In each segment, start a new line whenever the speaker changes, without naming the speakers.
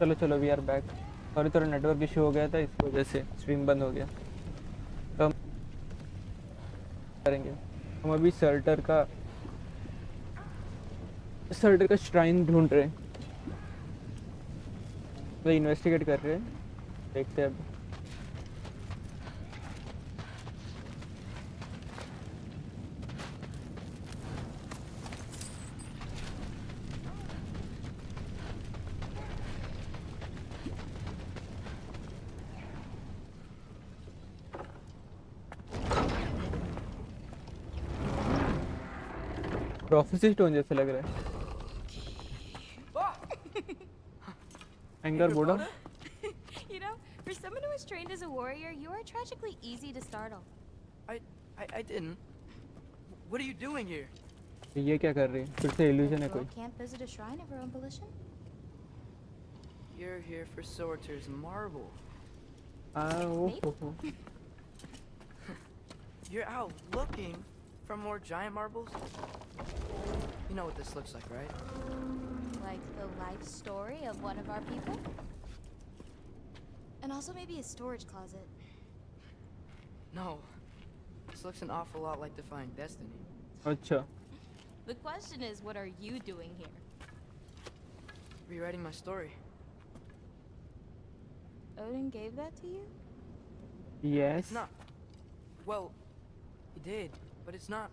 चलो चलो we are back. Sorry थोड़ा नेटवर्क इशू हो गया था, इस वजह से स्ट्रीम बंद हो गया। तो हम करेंगे, हम अभी सर्टर का श्राइन ढूंढ रहे हैं, तो इन्वेस्टिगेट कर रहे हैं, देखते हैं अब। प्रोफेसी टोन जैसे लग रहा है। एंगर बोड़ा।
You know, for someone who is trained as a warrior, you are tragically easy to startle.
I didn't. What are you doing here?
ये क्या कर रही है, फिर से इल्यूजन है
A
कोई।
girl can't visit a shrine of her own volition?
You're here for Sorter's marble.
ओहो।
You're out looking for more giant marbles? You know what this looks like, right?
Like the life story of one of our people? And also maybe a storage closet.
No. This looks an awful lot like Defying Destiny.
अच्छा।
The question is, what are you doing here?
Rewriting my story.
Odin gave that to you?
Yes.
It's not. Well, he did, but it's not.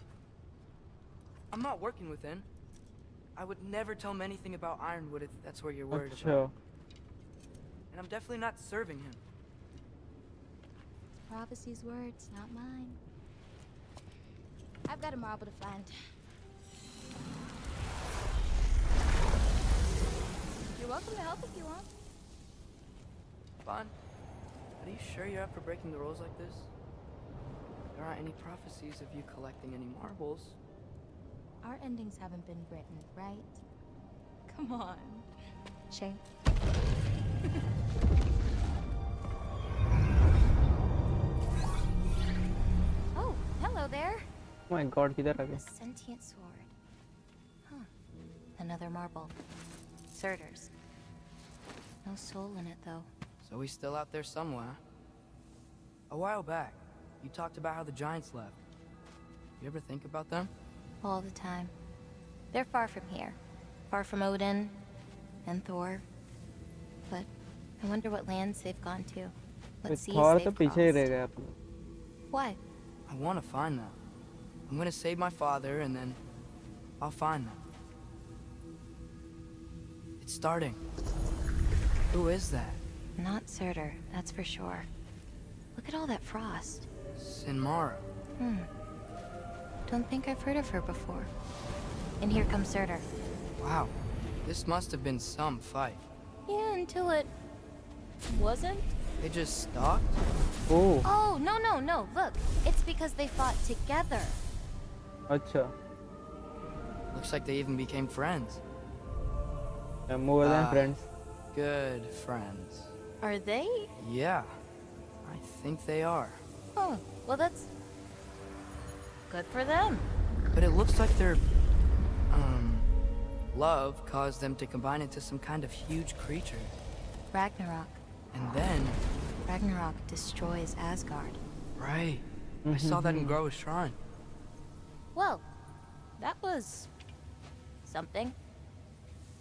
I'm not working with him. I would never tell him anything about Ironwood if that's where you're worried
अच्छा।
about. And I'm definitely not serving him.
It's prophecy's words, not mine. I've got a marble to find. You're welcome to help if you want.
Bon, are you sure you're up for breaking the rules like this? There aren't any prophecies of you collecting any marbles.
Our endings haven't been written, right? Come on. Shane. Oh, hello there.
Oh my God, किधर आ
A
गए?
sentient sword. Huh. Another marble. Surters. No soul in it, though.
So he's still out there somewhere. A while back, you talked about how the giants left. You ever think about them?
All the time. They're far from here. Far from Odin and Thor. But I wonder what lands they've gone to. What seas
Thor तो
they've
पीछे ही रह
crossed.
गए आप लोग।
Why?
I want to find them. I'm gonna save my father and then I'll find them. It's starting. Who is that?
Not Surtur, that's for sure. Look at all that frost.
Sinmara.
Don't think I've heard of her before. And here comes Surtur.
Wow. This must have been some fight.
Yeah, until it wasn't.
They just stalked?
Oh
Oh, no. Look, it's because they fought together.
अच्छा।
Looks like they even became friends.
More than
Ah.
friends.
Good friends.
Are they?
Yeah. I think they are.
Oh, well that's good for them.
But it looks like their love caused them to combine into some kind of huge creature.
Ragnarok.
And then,
Ragnarok destroys Asgard.
right, I saw that in Groa's shrine.
Well, that was something.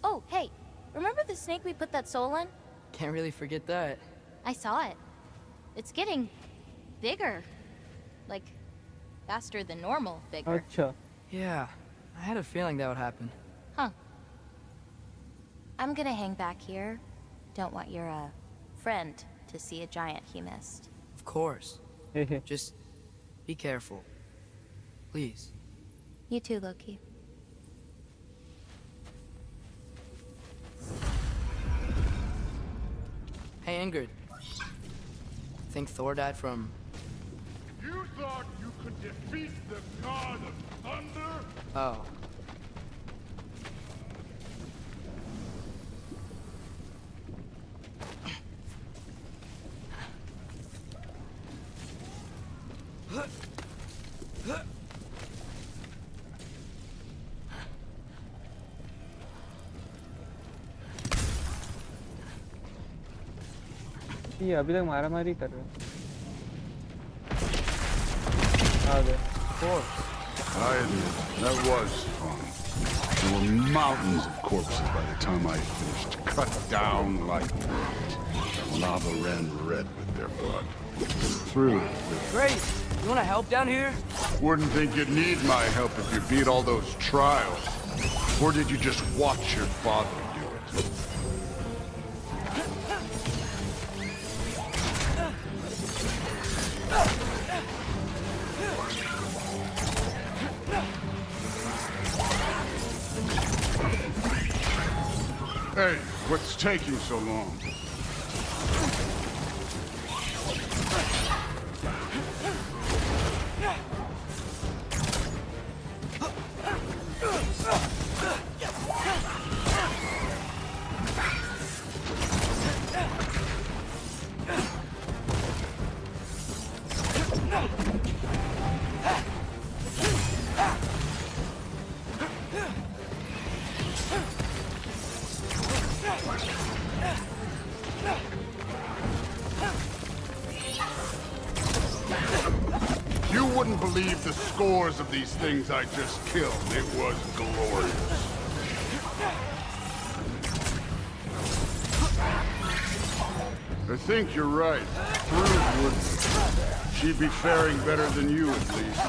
Oh, hey, remember the snake we put that soul in?
Can't really forget that.
I saw it. It's getting bigger. Like, faster than normal bigger.
अच्छा।
Yeah, I had a feeling that would happen.
Huh. I'm gonna hang back here. Don't want your, friend to see a giant he missed.
Of course.
Hey
Just be careful. Please.
You too, Loki.
Hey, Ingrid. Think Thor died from...
You thought you could defeat the god of thunder?
Oh.
ये अभी तक मारा मारी कर रहे हैं। आ गए।
I admit, that was fun. There were mountains of corpses by the time I finished, cut down like meat. The lava ran red with their blood. Through.
Great! You wanna help down here?
Wouldn't think you'd need my help if you beat all those trials. Or did you just watch your father do it? Hey, what's taking so long? You wouldn't believe the scores of these things I just killed. It was glorious. I think you're right. Thrud wouldn't. She'd be faring better than you, at least.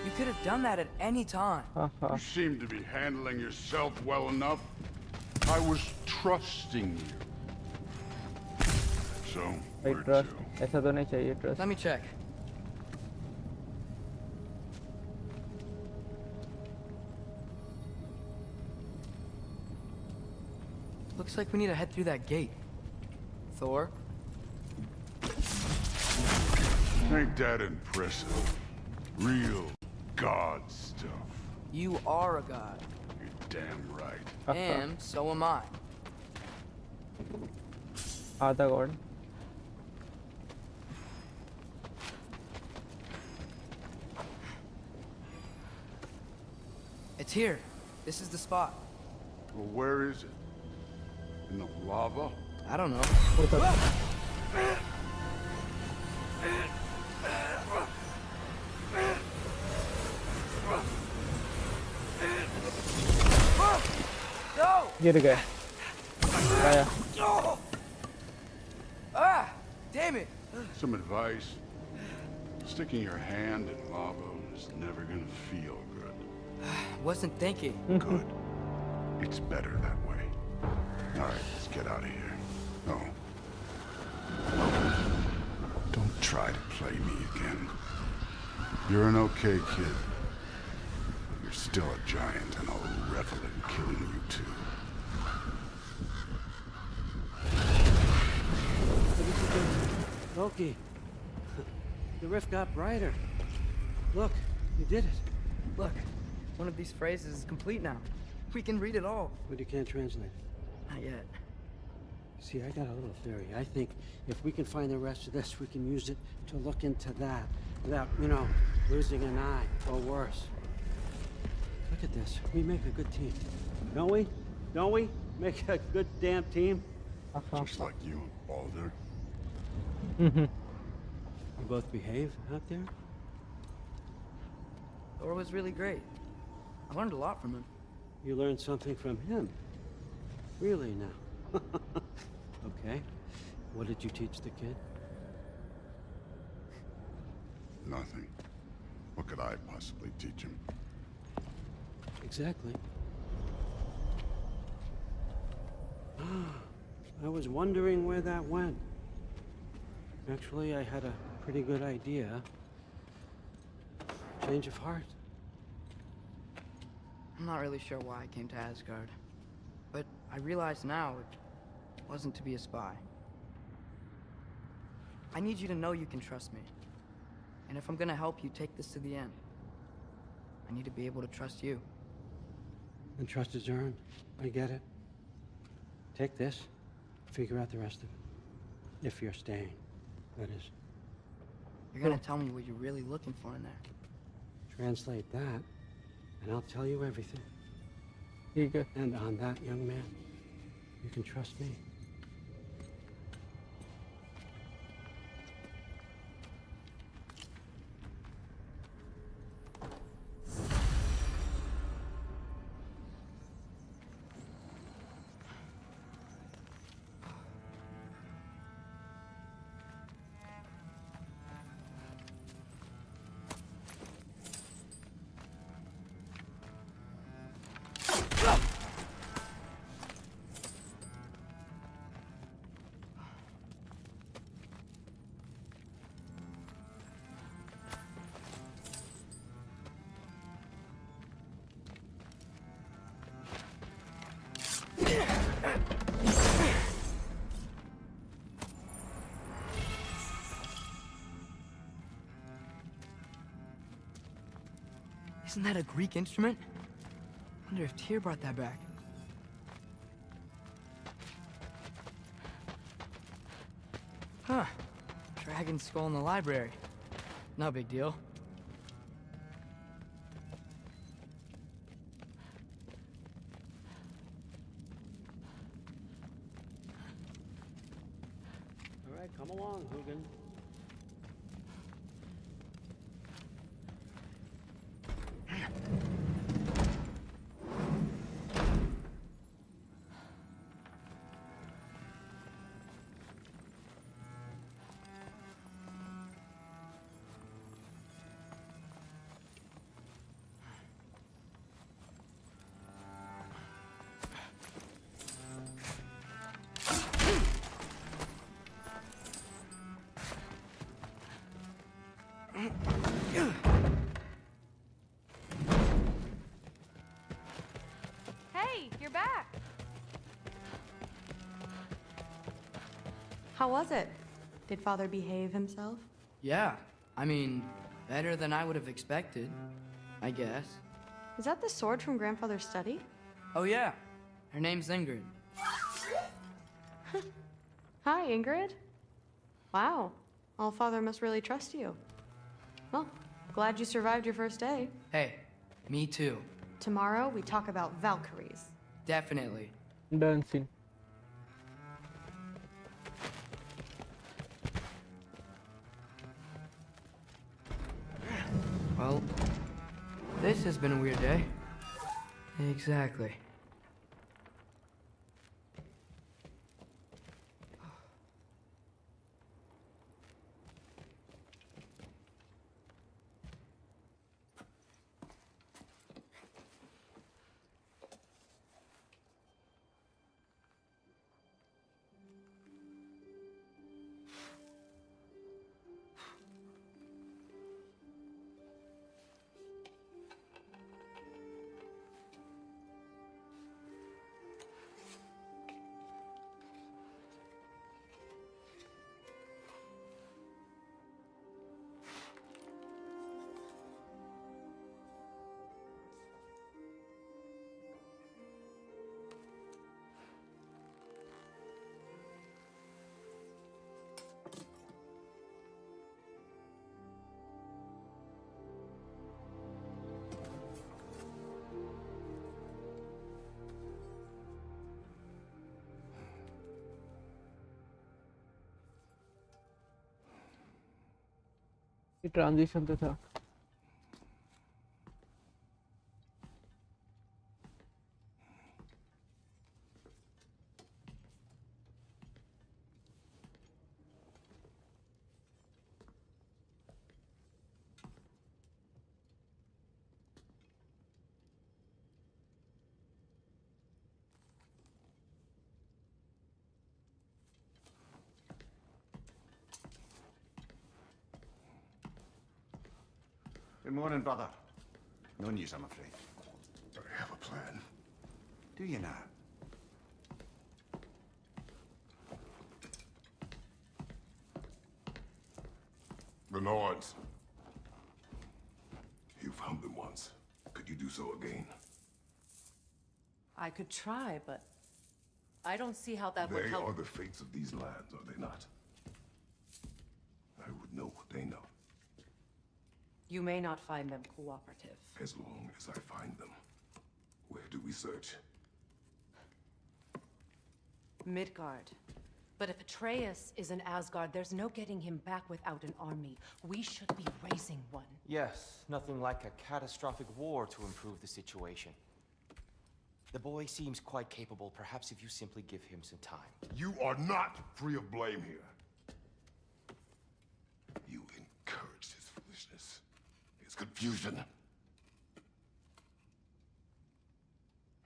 You could have done that at any time.
You seem to be handling yourself well enough. I was trusting you. So,
भाई
where'd
trust
you?
ऐसा तो नहीं चाहिए trust.
Let me check. Looks like we need to head through that gate. Thor?
Ain't that impressive? Real god stuff.
You are a god.
You're damn right.
And so am I.
आधा God.
It's here. This is the spot.
Well, where is it? In the lava?
I don't know. No!
गिर गए। आया।
Ah! Damn it!
Some advice? Sticking your hand in lava is never gonna feel good.
Wasn't thinking.
Good. It's better that way. All right, let's get out of here. Oh. Don't try to play me again. You're an okay kid. You're still a giant, and I'll revel in killing you too.
Loki, the rift got brighter. Look, you did it.
Look, one of these phrases is complete now. We can read it all.
But you can't translate it.
Not yet.
See, I got a little theory. I think if we can find the rest of this, we can use it to look into that without, losing an eye or worse. Look at this. We make a good team. Don't we? Don't we? Make a good damn team?
Just like you and Baldur.
You both behave out there?
Thor was really great. I learned a lot from him.
You learned something from him. Really now? Okay. What did you teach the kid?
Nothing. What could I possibly teach him?
Exactly. I was wondering where that went. Actually, I had a pretty good idea. Change of heart.
I'm not really sure why I came to Asgard, but I realize now it wasn't to be a spy. I need you to know you can trust me. And if I'm gonna help you take this to the end, I need to be able to trust you.
And trust is earned. I get it. Take this, figure out the rest of it. If you're staying, that is.
You're gonna tell me what you're really looking for in there.
Translate that, and I'll tell you everything.
ठीक है.
And on that, young man, you can trust me.
Isn't that a Greek instrument? Wonder if Tyr brought that back. Huh. Dragon's skull in the library. No big deal.
All right, come along, Hugin.
Hey, you're back. How was it? Did Father behave himself?
Yeah, I mean, better than I would have expected, I guess.
Is that the sword from Grandfather's study?
Oh yeah, her name's Ingrid.
Hi, Ingrid. Wow, All-Father must really trust you. Well, glad you survived your first day.
Hey, me too.
Tomorrow, we talk about Valkyries.
Definitely.
Done scene.
Well, this has been a weird day. Exactly.
ये transition तो था.
Good morning, brother. No news, I'm afraid.
I have a plan.
Do you now?
The Nords. You found them once. Could you do so again?
I could try, but I don't see how that would
They
help.
are the fates of these lands, are they not? I would know what they know,
You may not find them cooperative.
as long as I find them. Where do we search?
Midgard. But if Atreus is in Asgard, there's no getting him back without an army. We should be raising one.
Yes, nothing like a catastrophic war to improve the situation. The boy seems quite capable. Perhaps if you simply give him some time.
You are not free of blame here. You encouraged his foolishness, his confusion.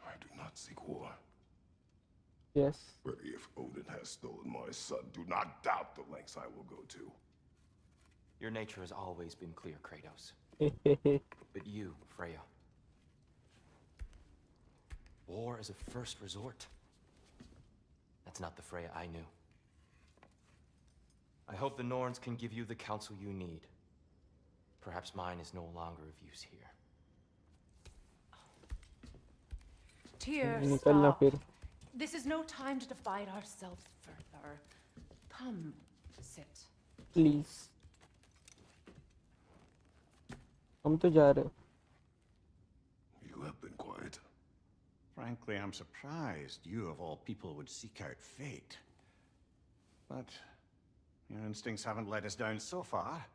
I do not seek war.
Yes.
But if Odin has stolen my son, do not doubt the lengths I will go to.
Your nature has always been clear, Kratos. But you, Freya. War is a first resort. That's not the Freya I knew. I hope the Norns can give you the counsel you need. Perhaps mine is no longer of use here.
Tyr,
निकलना
stop.
फिर.
This is no time to divide ourselves further. Come, sit.
Please. हम तो जा रहे हैं.
You have been quiet.
Frankly, I'm surprised you of all people would seek out fate. But your instincts haven't let us down so far.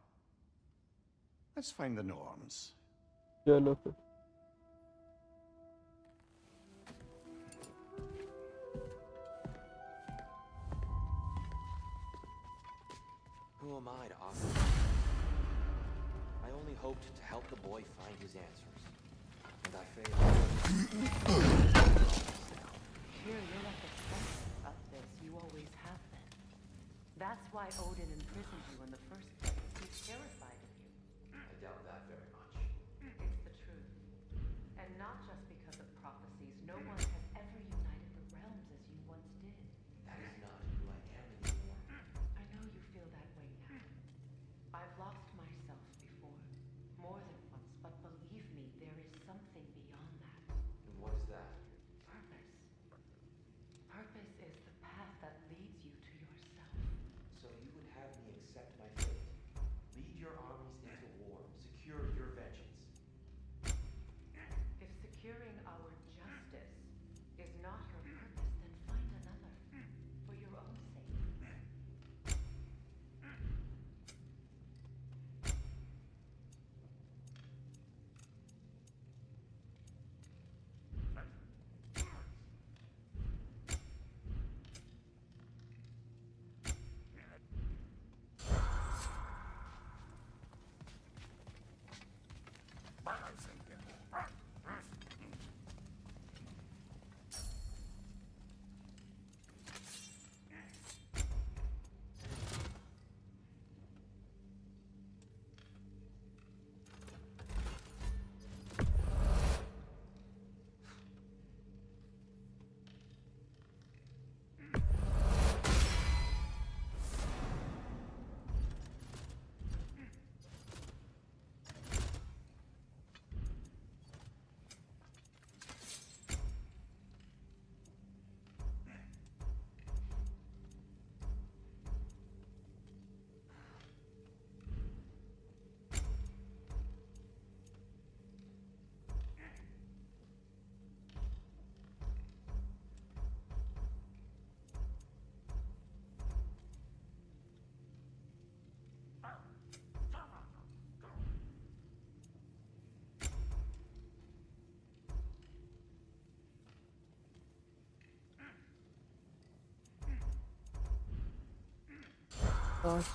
Let's find the Norns.
चलो फिर.
Who am I to offer? I only hoped to help the boy find his answers. And I failed.
Here, you're at the center of this. You always have been. That's why Odin imprisoned you in the first place. He's terrified of you.
I doubt that very much.
It's the truth. And not just because of prophecies. No one has ever united the realms as you once did.
That is not who I am anymore.
I know you feel that way now. I've lost myself before. More than once, but believe me, there is something beyond that.
And what is that?
Purpose. Purpose is the path that leads you to yourself.
So you would have me accept my fate, lead your armies into war, secure your vengeance.
If securing our justice is not your purpose, then find another. For your own sake.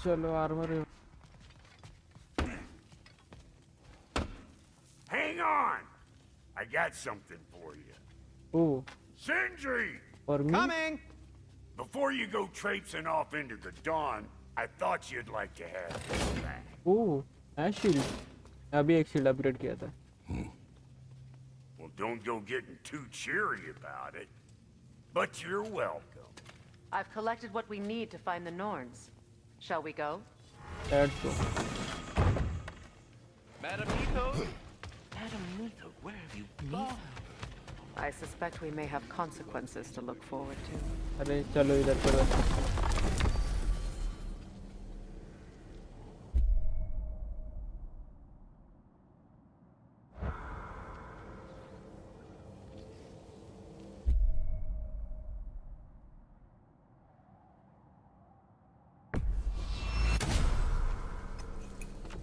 चलो armour.
Hang on! I got something for you.
Oh,
Sindri!
for me.
Coming!
Before you go traipsing off into the dawn, I thought you'd like to have this back.
Oh, ash shield. अभी एक shield upgrade किया था.
Well, don't go getting too cheery about it. But you're welcome.
I've collected what we need to find the Norns. Shall we go?
Let's go.
Madam Miko? Madam Miko, where have you gone?
I suspect we may have consequences to look forward to.
अरे चलो इधर पर.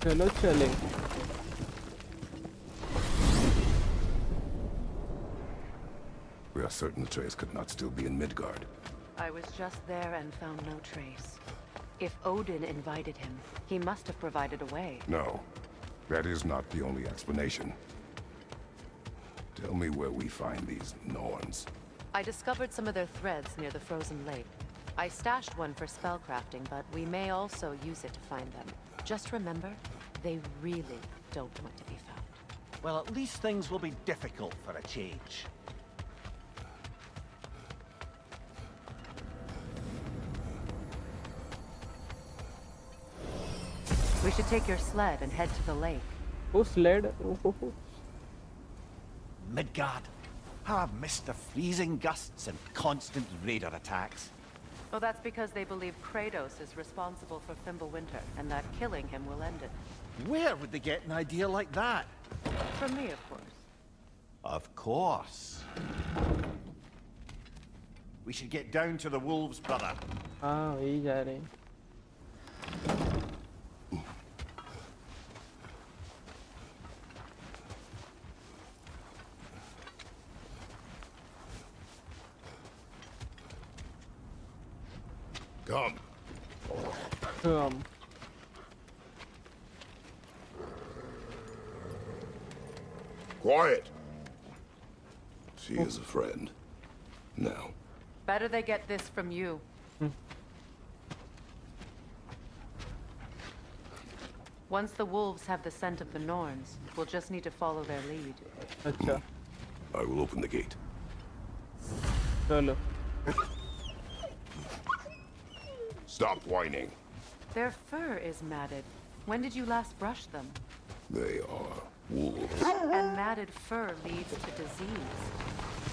चलो चले.
We are certain Atreus could not still be in Midgard.
I was just there and found no trace. If Odin invited him, he must have provided a way.
No, that is not the only explanation. Tell me where we find these Norns.
I discovered some of their threads near the frozen lake. I stashed one for spellcrafting, but we may also use it to find them. Just remember, they really don't want to be found.
Well, at least things will be difficult for a change.
We should take your sled and head to the lake.
Oh, sled. Oh.
Midgard. How I've missed the freezing gusts and constant raider attacks.
Well, that's because they believe Kratos is responsible for Fimbulwinter, and that killing him will end it.
Where would they get an idea like that?
From me, of course.
Of course. We should get down to the wolves, brother.
हाँ वही जा रहे हैं.
Come. Quiet. She is a friend. Now.
Better they get this from you. Once the wolves have the scent of the Norns, we'll just need to follow their lead.
अच्छा.
I will open the gate.
चलो.
Stop whining.
Their fur is matted. When did you last brush them?
They are wolves.
And matted fur leads to disease.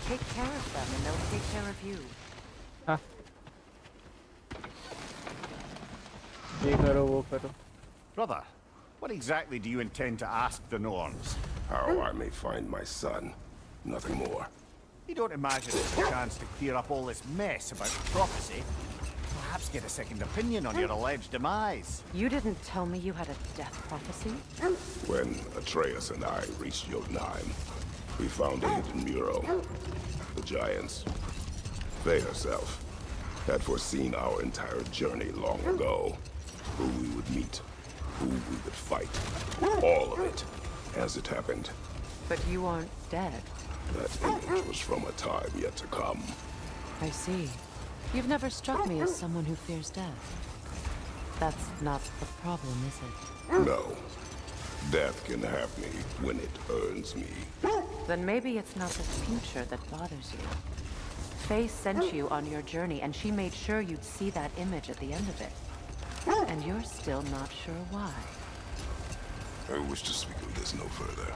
Take care of them and they'll take care of you.
हाँ. ये करो वो करो.
Brother, what exactly do you intend to ask the Norns?
How I may find my son. Nothing more.
You don't imagine it's a chance to clear up all this mess about prophecy? Perhaps get a second opinion on your alleged demise.
You didn't tell me you had a death prophecy?
When Atreus and I reached Jotunheim, we found a hidden mural. The giants, they herself, had foreseen our entire journey long ago. Who we would meet, who we would fight. All of it, as it happened.
But you aren't dead.
That image was from a time yet to come.
I see. You've never struck me as someone who fears death. That's not the problem, is it?
No. Death can have me when it earns me.
Then maybe it's not the future that bothers you. Faye sent you on your journey, and she made sure you'd see that image at the end of it. And you're still not sure why.
I wish to speak of this no further.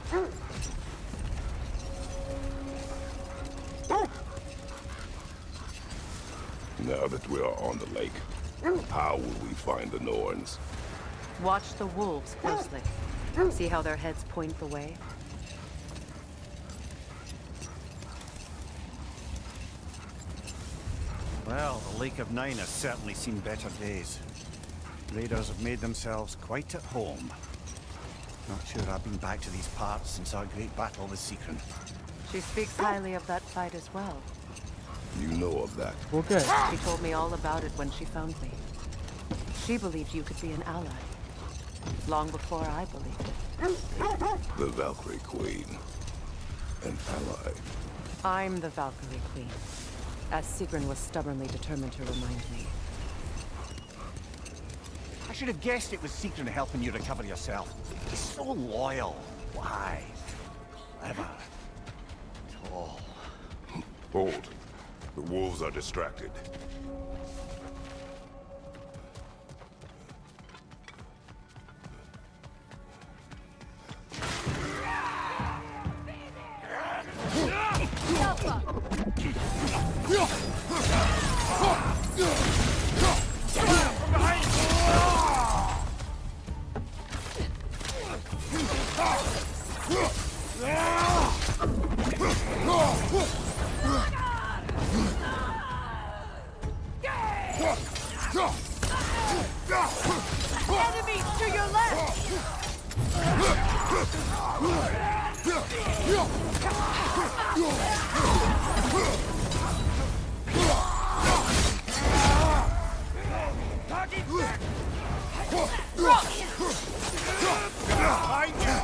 Now that we are on the lake, how will we find the Norns?
Watch the wolves closely. See how their heads point the way?
Well, the Lake of Nine has certainly seen better days. Raiders have made themselves quite at home. Not sure I've been back to these parts since our great battle with Seekron.
She speaks highly of that fight as well.
You know of that?
Okay.
She told me all about it when she found me. She believed you could be an ally. Long before I believed it.
The Valkyrie Queen. An ally.
I'm the Valkyrie Queen. As Seekron was stubbornly determined to remind me.
should have guessed it was Secret helping you recover yourself. He's so loyal, wise, clever, tall.
Hold. The wolves are distracted.
Enemy to your left!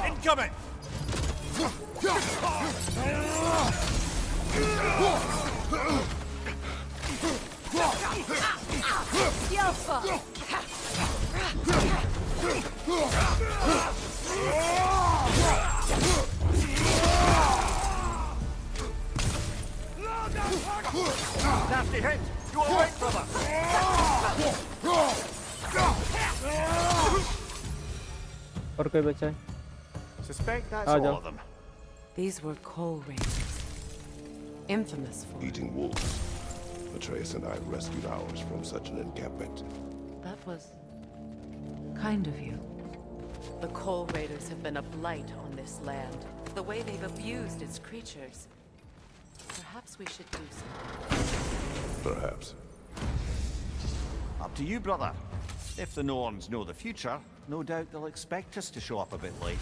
Incoming!
Alpha!
Nasty hit! You all right, brother?
और कोई बचा है?
Suspect that's
uh
all
जाओ.
of them.
These were coal raiders. Infamous for
Eating wolves. Atreus and I rescued ours from such an encampment.
That was kind of you. The coal raiders have been a blight on this land. The way they've abused its creatures. Perhaps we should do something.
Perhaps.
Up to you, brother. If the Norns know the future, no doubt they'll expect us to show up a bit late.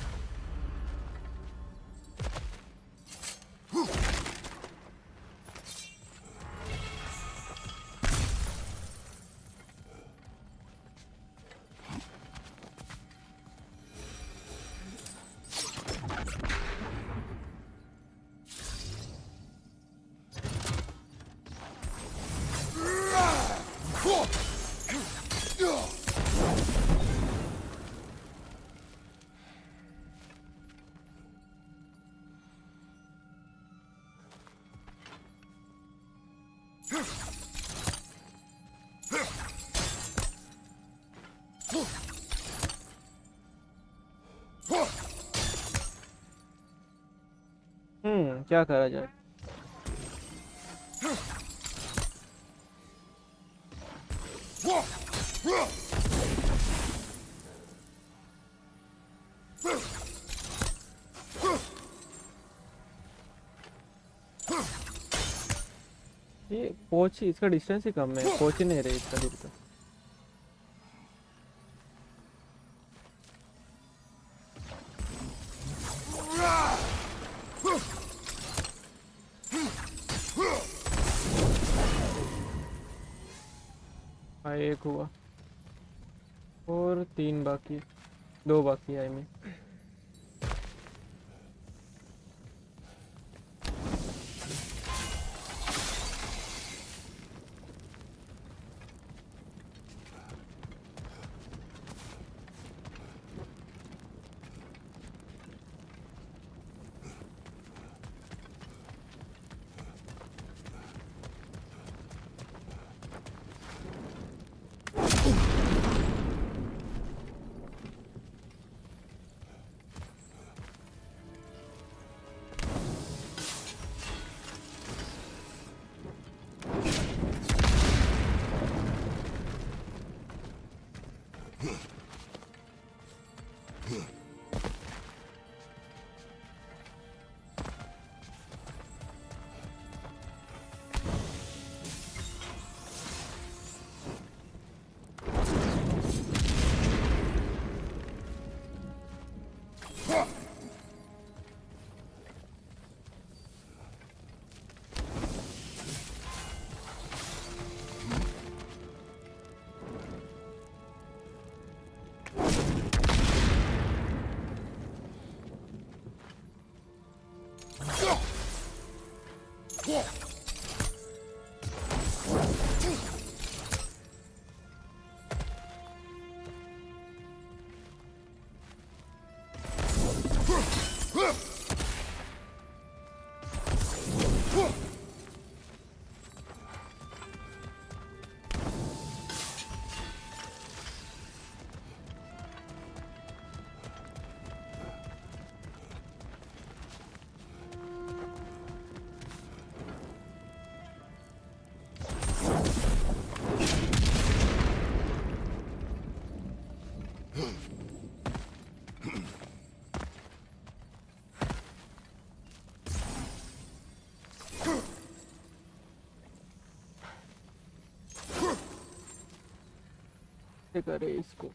क्या करा जाए? ये पहुंच इसका distance ही कम है, पहुंच ही नहीं रही इतना दूर तक. एक हुआ और 3 बाकी, 2 बाकी आई में. कैसे करे इसको?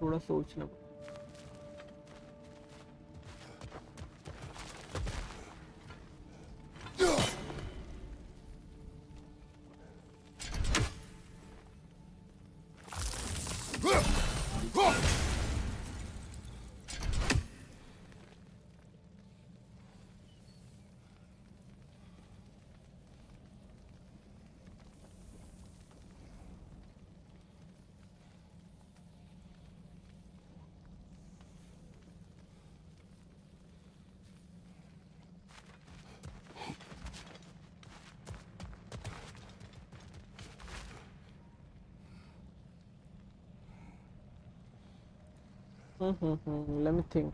थोड़ा सोचना। Let me think.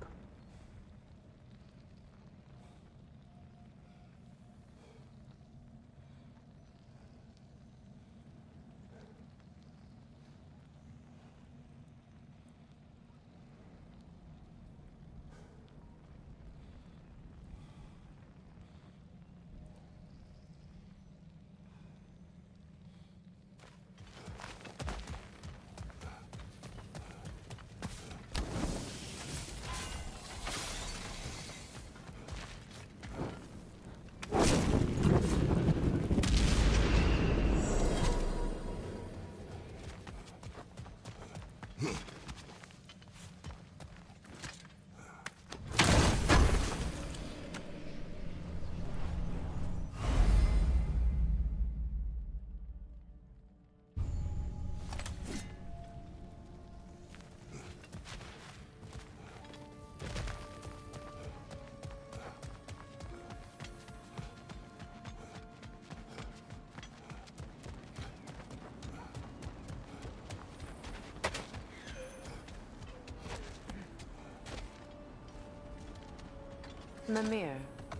Mimir,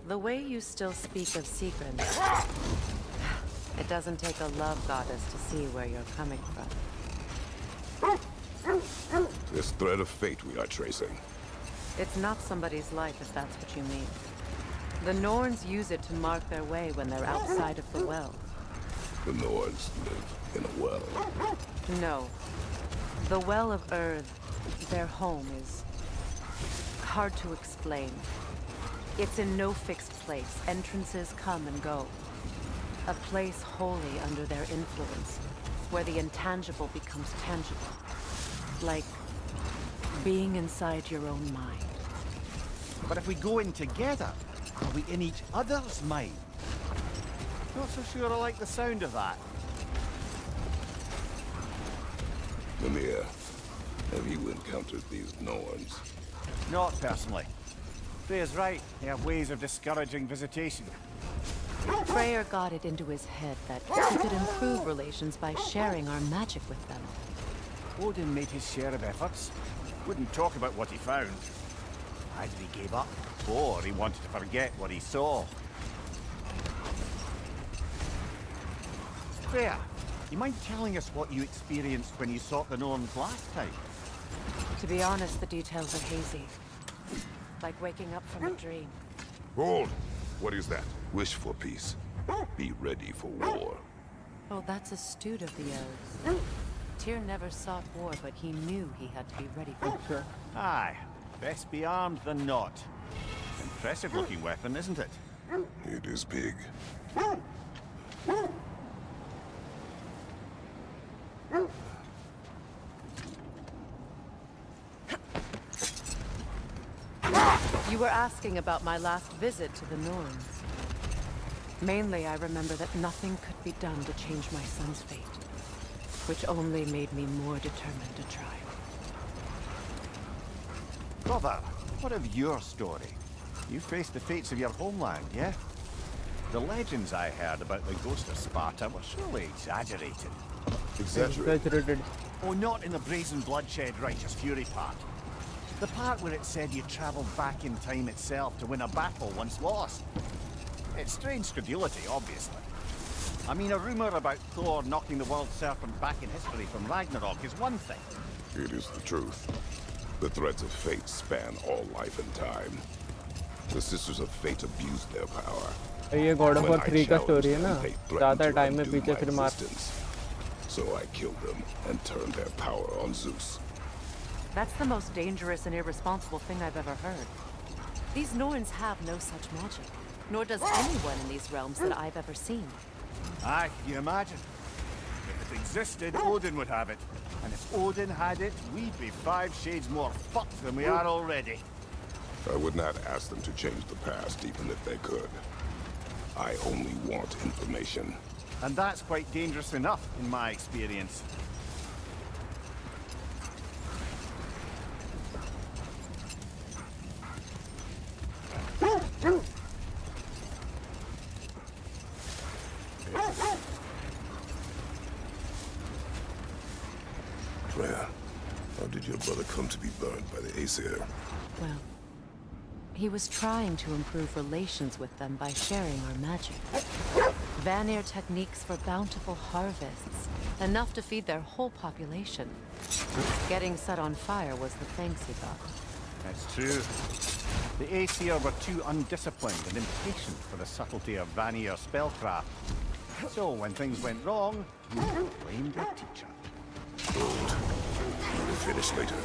the way you still speak of secrets, it doesn't take a love goddess to see where you're coming from.
This thread of fate we are tracing.
It's not somebody's life, if that's what you mean. The Norns use it to mark their way when they're outside of the well.
The Nords live in a well.
No. The Well of Earth, their home, is hard to explain. It's in no fixed place. Entrances come and go. A place wholly under their influence, where the intangible becomes tangible. Like being inside your own mind.
But if we go in together, are we in each other's mind? Not so sure I like the sound of that.
Mimir, have you encountered these Norns?
Not personally. Freya's right. They have ways of discouraging visitation.
Freyr got it into his head that he could improve relations by sharing our magic with them.
Odin made his share of efforts. Wouldn't talk about what he found. Either he gave up, or he wanted to forget what he saw. Freya, you mind telling us what you experienced when you sought the Norns last time?
To be honest, the details are hazy. Like waking up from a dream.
Hold! What is that? Wish for peace. Be ready for war.
Oh, that's astute of the elves. Tyr never sought war, but he knew he had to be ready for it.
Aye. Best be armed than not. Impressive looking weapon, isn't it?
It is big.
You were asking about my last visit to the Norns. Mainly, I remember that nothing could be done to change my son's fate, which only made me more determined to try.
Brother, what of your story? You faced the fates of your homeland, yeah? The legends I heard about the ghost of Sparta were surely exaggerated.
Exaggerated.
Oh, not in the brazen bloodshed righteous fury part. The part where it said you travelled back in time itself to win a battle once lost. It's strange credulity, obviously. I mean, a rumour about Thor knocking the world serpent back in history from Ragnarok is one thing.
It is the truth. The threads of fate span all life and time. The Sisters of Fate abused their power.
ये God of War 3 का story है ना,
they
ज़्यादा
threatened to
time में
undo
पीछे
my
फिर मार.
existence. So I killed them and turned their power on Zeus.
That's the most dangerous and irresponsible thing I've ever heard. These Norns have no such magic, nor does anyone in these realms that I've ever seen.
Aye, can you imagine? If it existed, Odin would have it. And if Odin had it, we'd be 5 shades more fucked than we are already.
I would not ask them to change the past, even if they could. I only want information.
And that's quite dangerous enough, in my experience.
Freya, how did your brother come to be burned by the Aesir?
Well, he was trying to improve relations with them by sharing our magic. Vanir techniques for bountiful harvests, enough to feed their whole population. Getting set on fire was the thanks he got.
That's true. The Aesir were too undisciplined and impatient for the subtlety of Vanir spellcraft. So when things went wrong, we blamed their teacher.
Hold. We'll finish later.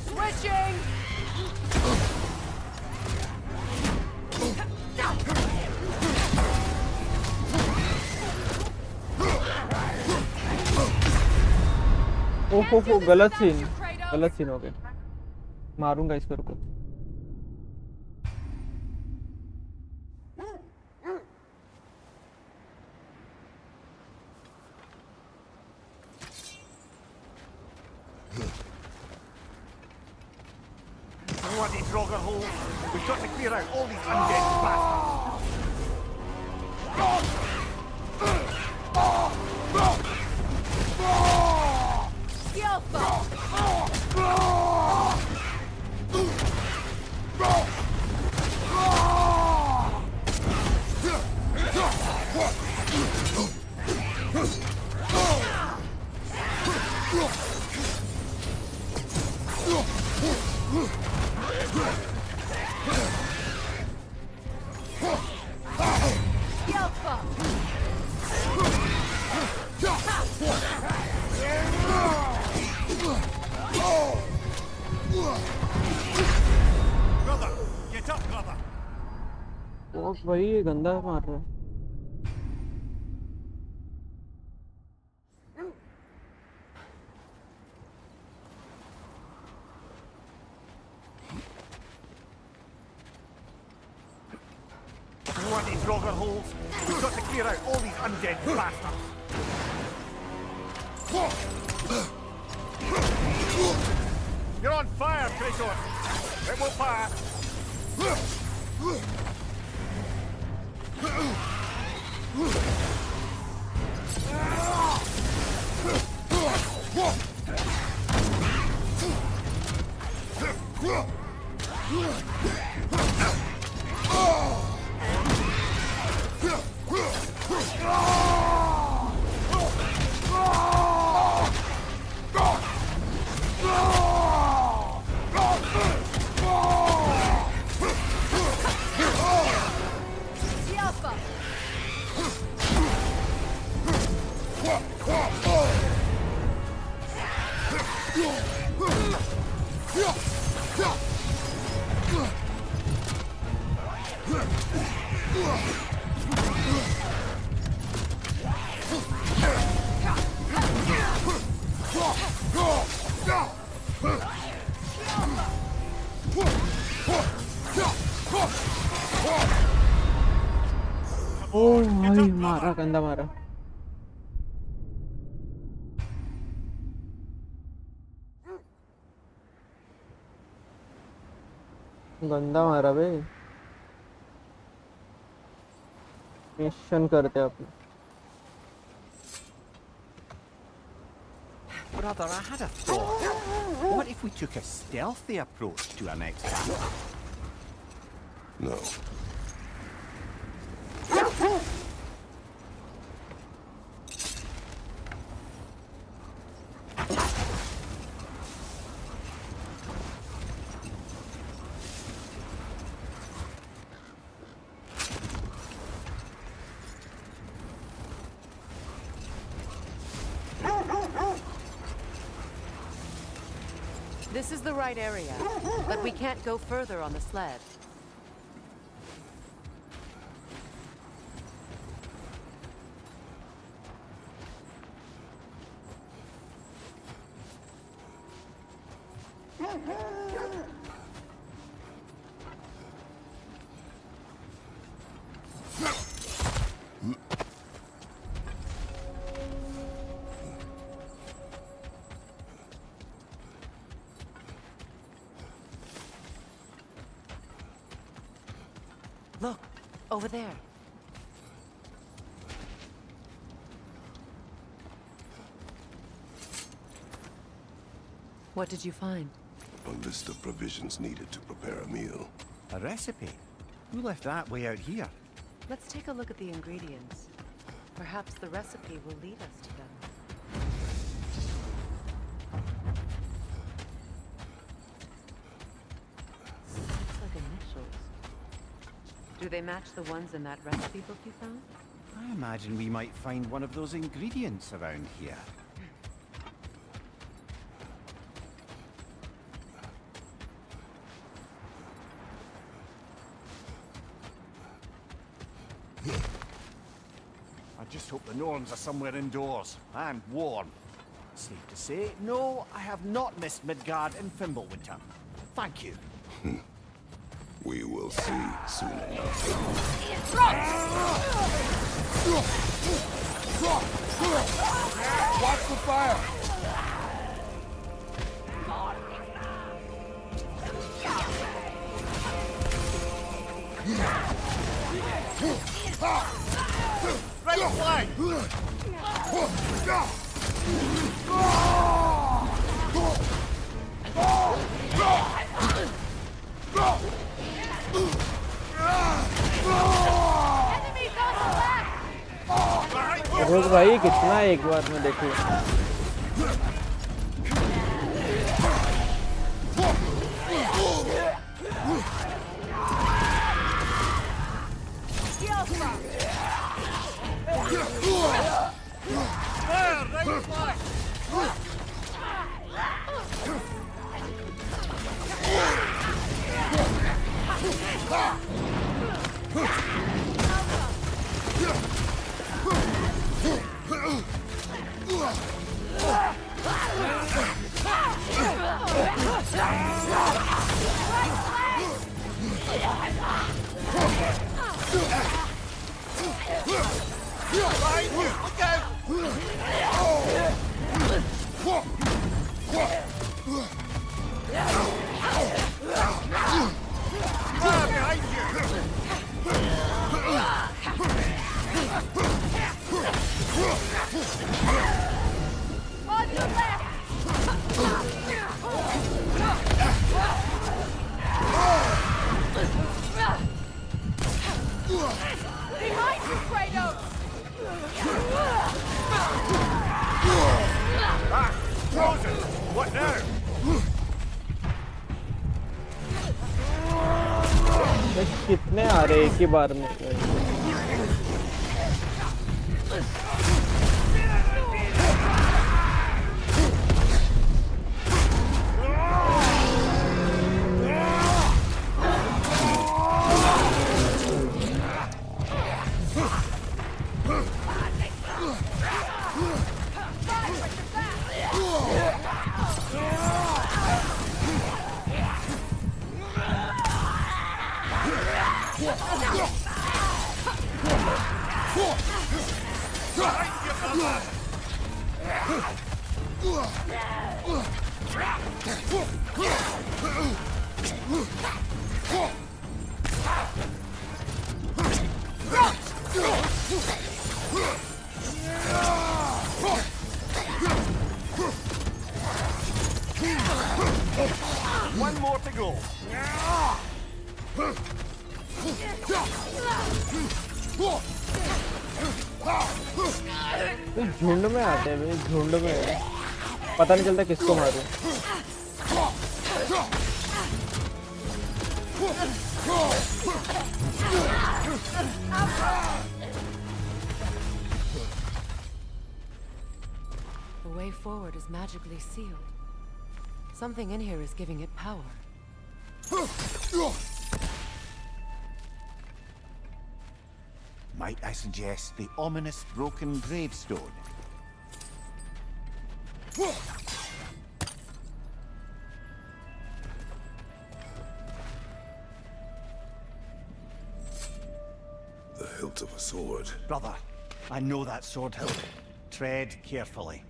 Switching!
ओहो गलत scene हो गया. मारूंगा इसको, रुको.
Bloody Draugr hole! We've got to clear out all these undead bastards!
वही ये गंदा मार रहा है।
Bloody drogger holes! We've got to clear out all these undead bastards! You're on fire, Kratos! It will pass!
ओ भाई मारा, गंदा मारा। गंदा मारा बे। मिशन करते अपने।
Brother, I had a thought. What if we took a stealthy approach to our next battle?
No.
This is the right area, but we can't go further on the sled. Look, over there. What did you find?
A list of provisions needed to prepare a meal.
A recipe? Who left that way out here?
Let's take a look at the ingredients. Perhaps the recipe will lead us to them. Looks like initials. Do they match the ones in that recipe book you found?
I imagine we might find one of those ingredients around here. I just hope the Norns are somewhere indoors and warm. Safe to say, no, I have not missed Midgard in Fimbulwinter. Thank you.
We will see soon enough.
Watch the fire!
Right flag!
रोज भाई कितना एक बार में देखो।
Look out! Behind you!
On your left! Behind you, Kratos!
Ah! Frozen! What now?
कितने आ रहे एक ही बार में?
One more to go.
झुंड में आते हैं, झुंड में पता नहीं चलता किसको मारूं।
The way forward is magically sealed. Something in here is giving it power.
Might I suggest the ominous broken gravestone?
The hilt of a sword.
Brother, I know that sword hilt. Tread carefully.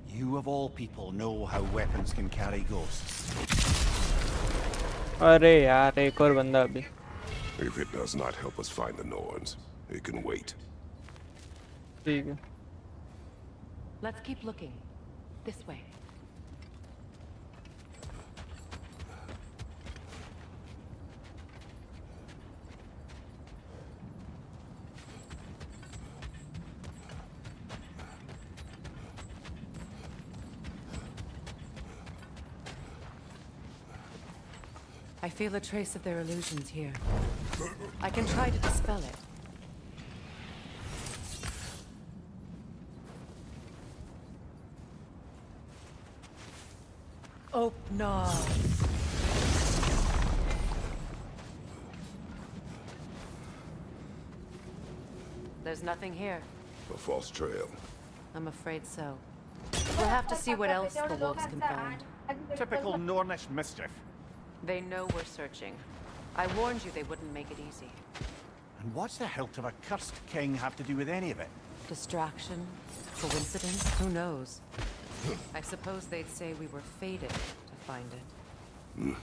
You of all people know how weapons can carry ghosts.
अरे यार एक और बंदा अभी।
If it does not help us find the Norns, it can wait.
ठीक है।
Let's keep looking. This way. I feel a trace of their illusions here. I can try to dispel it. Open up. There's nothing here.
A false trail.
I'm afraid so. We'll have to see what else the wolves can find.
Typical Nornish mischief.
They know we're searching. I warned you they wouldn't make it easy.
And what's the hilt of a cursed king have to do with any of it?
Distraction? Coincidence? Who knows? I suppose they'd say we were fated to find it.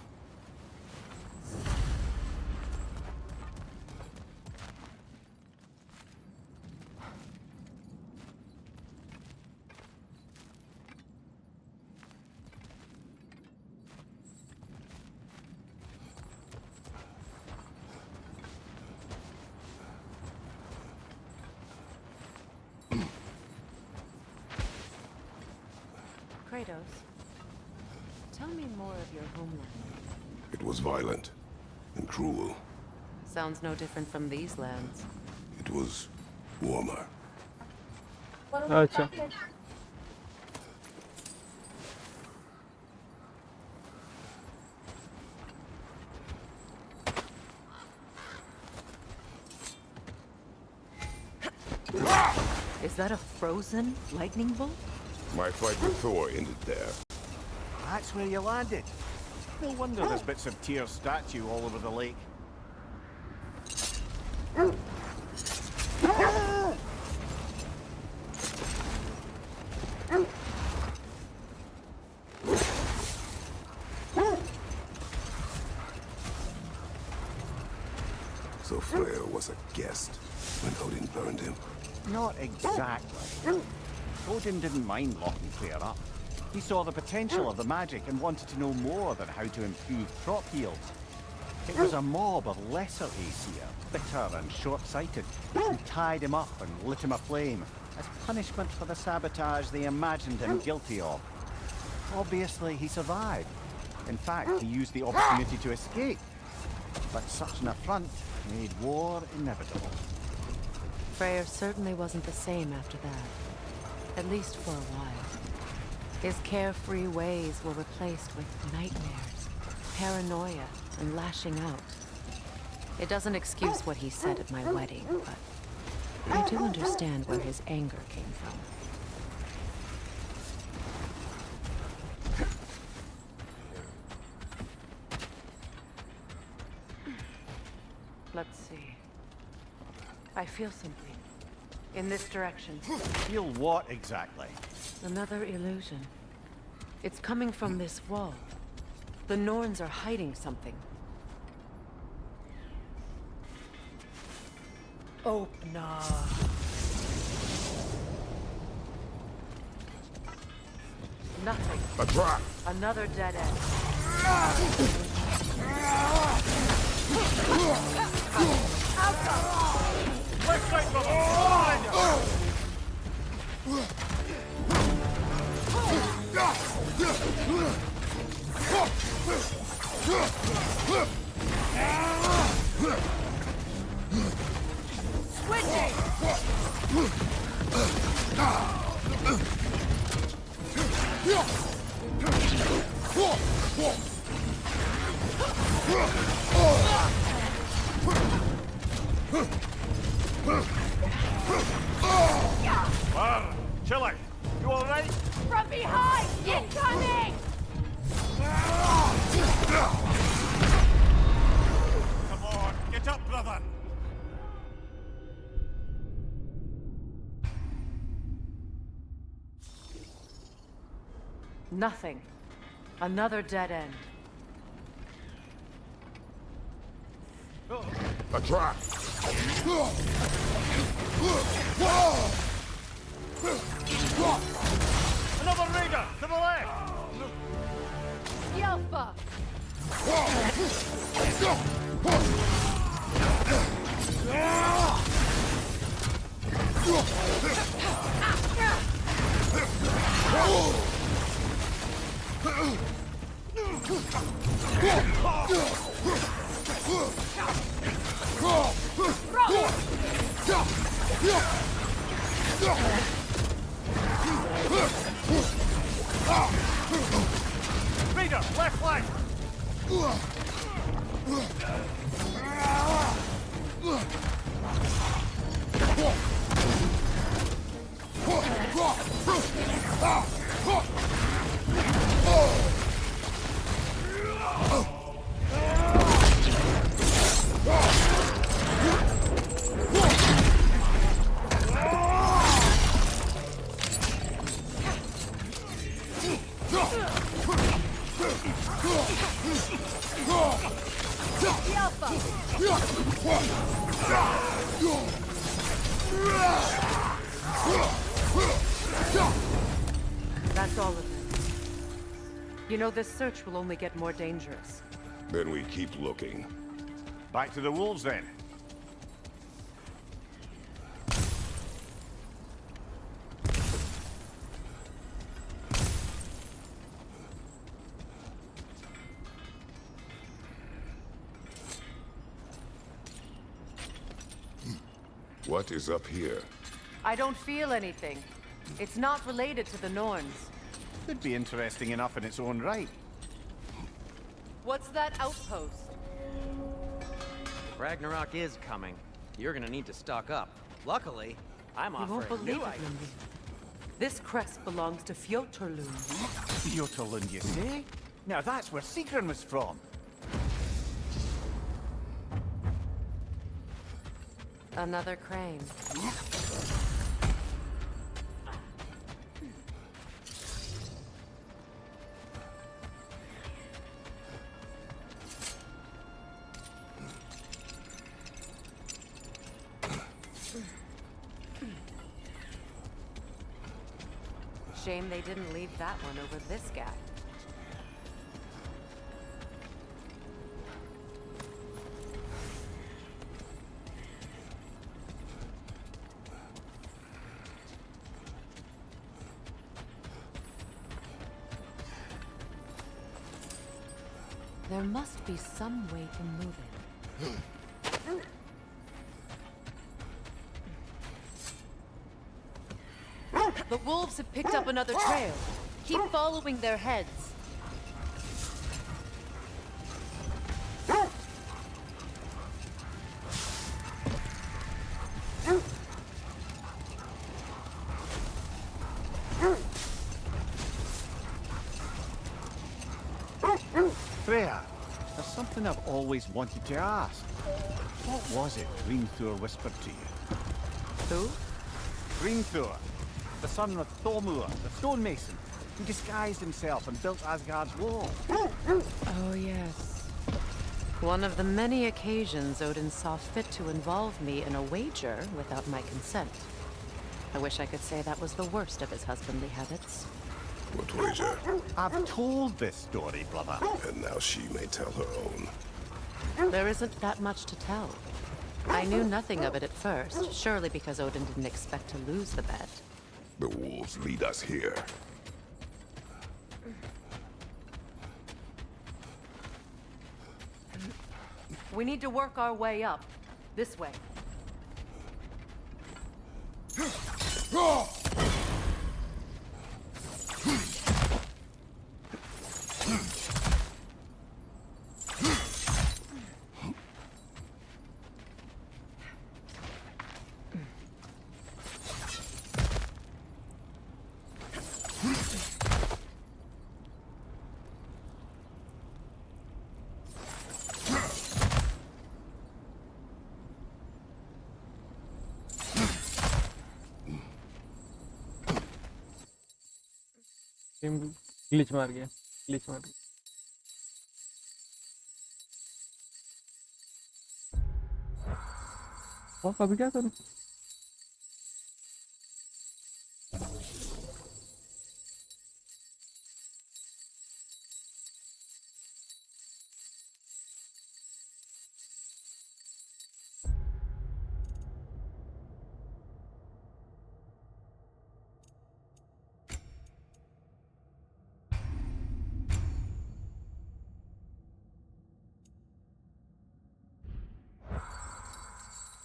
Kratos, tell me more of your homeland.
It was violent and cruel.
Sounds no different from these lands.
It was warmer.
अच्छा।
Is that a frozen lightning bolt?
My fight with Thor ended there.
That's where you landed. No wonder there's bits of Tyr's statue all over the lake.
Freyr was a guest when Odin burned him.
Not exactly. Odin didn't mind locking Freyr up. He saw the potential of the magic and wanted to know more than how to improve crop yields. It was a mob of lesser Aesir, bitter and short-sighted, who tied him up and lit him aflame as punishment for the sabotage they imagined him guilty of. Obviously, he survived. In fact, he used the opportunity to escape. But such an affront made war inevitable.
Freyr certainly wasn't the same after that. At least for a while. His carefree ways were replaced with nightmares, paranoia, and lashing out. It doesn't excuse what he said at my wedding, but I do understand where his anger came from. Let's see. I feel something. In this direction.
Feel what exactly?
Another illusion. It's coming from this wall. The Norns are hiding something. Opener. Nothing.
A trap!
Another dead end.
Left side, brother! Chile, you all right?
From behind! Incoming!
Come on, get up, brother!
Nothing. Another dead end.
A trap!
Another raider to the left!
Yelfa!
Raider, left flank!
That's all of them. You know, this search will only get more dangerous.
Then we keep looking.
Back to the wolves, then.
What is up here?
I don't feel anything. It's not related to the Norns.
Could be interesting enough in its own right.
What's that outpost?
Ragnarok is coming. You're gonna need to stock up. Luckily, I'm
You won't
offering
believe
new
it,
items.
Lindy. This crest belongs to Fjotorlund.
Fjotorlund, you say? Now that's where Sigrun was from.
Another crane. Shame they didn't leave that one over this gap. There must be some way to move it. The wolves have picked up another trail. Keep following their heads.
Freya, there's something I've always wanted to ask. What was it Vtuber whispered to you?
Who?
Vtuber, the son of Thormur, the stonemason, who disguised himself and built Asgard's wall.
Oh, yes. One of the many occasions Odin saw fit to involve me in a wager without my consent. I wish I could say that was the worst of his husbandly habits.
What wager?
I've told this story, brother.
And now she may tell her own.
There isn't that much to tell. I knew nothing of it at first, surely because Odin didn't expect to lose the bet.
The wolves lead us here.
We need to work our way up. This way.
Glitch मार गया glitch मार गया और अभी क्या करूं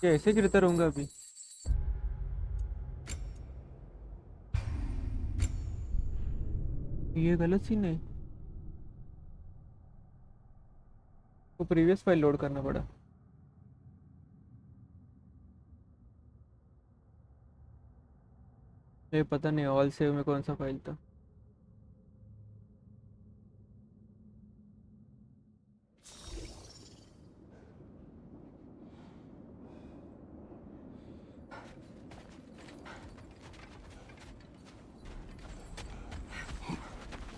क्या ऐसे गिरता रहूंगा अभी ये गलत सीन है तो प्रीवियस फाइल लोड करना पड़ा ये पता नहीं ऑल सेव में कौन सा फाइल था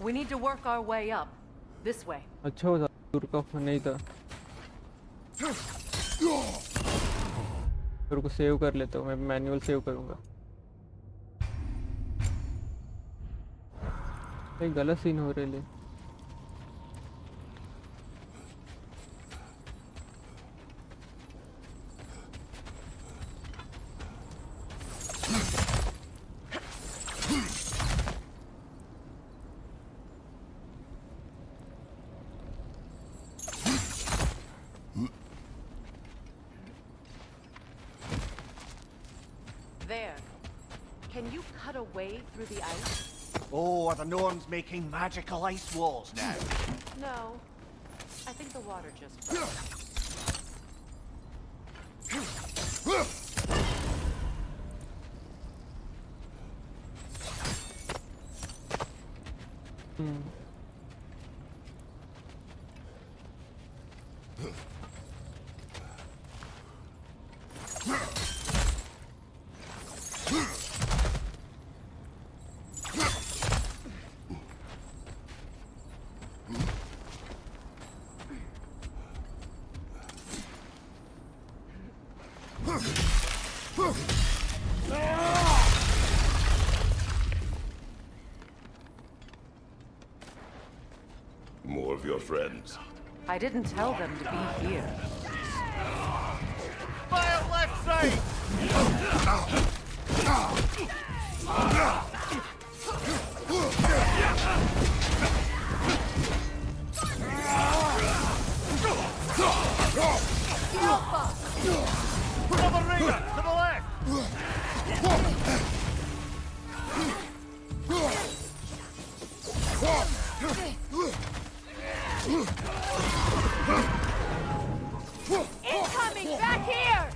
We need to work our way up. This way.
अच्छा होता दूर का नहीं था फिर को सेव कर लेता हूँ मैं मैनुअल सेव करूँगा एक गलत सीन हो रहे ले
There. Can you cut a way through the ice?
Oh, are the Norns making magical ice walls now?
No. I think the water just froze.
of your friends?
I didn't tell them to be here.
Fire left side! Another Raider to the left!
Incoming! Back here!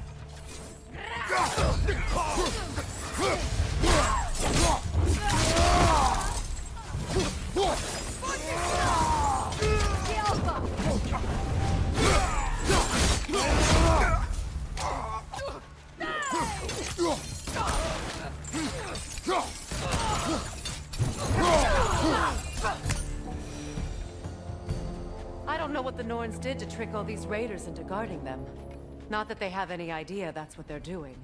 I don't know what the Norns did to trick all these raiders into guarding them. Not that they have any idea that's what they're doing.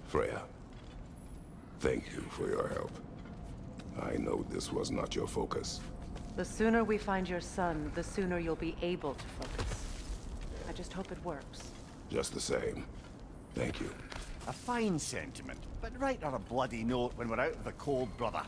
Freya, thank you for your help. I know this was not your focus.
The sooner we find your son, the sooner you'll be able to focus. I just hope it works.
Just the same, thank you.
A fine sentiment, but write her a bloody note when we're out of the cold, brother.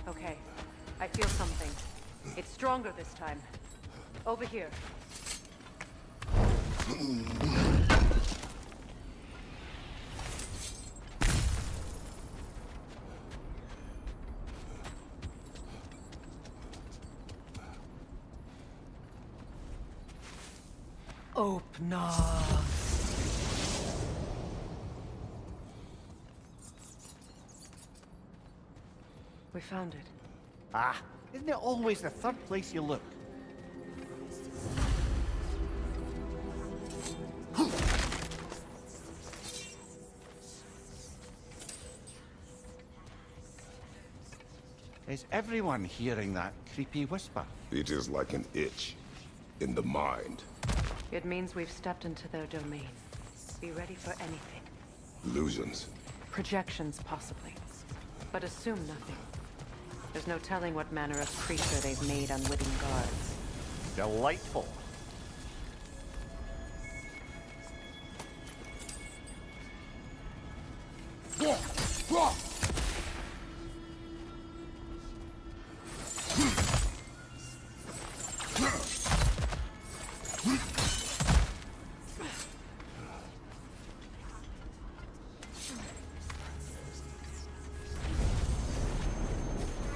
Okay, I feel something. It's stronger this time. Over here. Open up. We found it.
Ah, isn't it always the third place you look? Is everyone hearing that creepy whisper?
It is like an itch in the mind.
It means we've stepped into their domain. Be ready for anything.
Illusions.
Projections, possibly. But assume nothing. There's no telling what manner of creature they've made unwitting guards.
Delightful.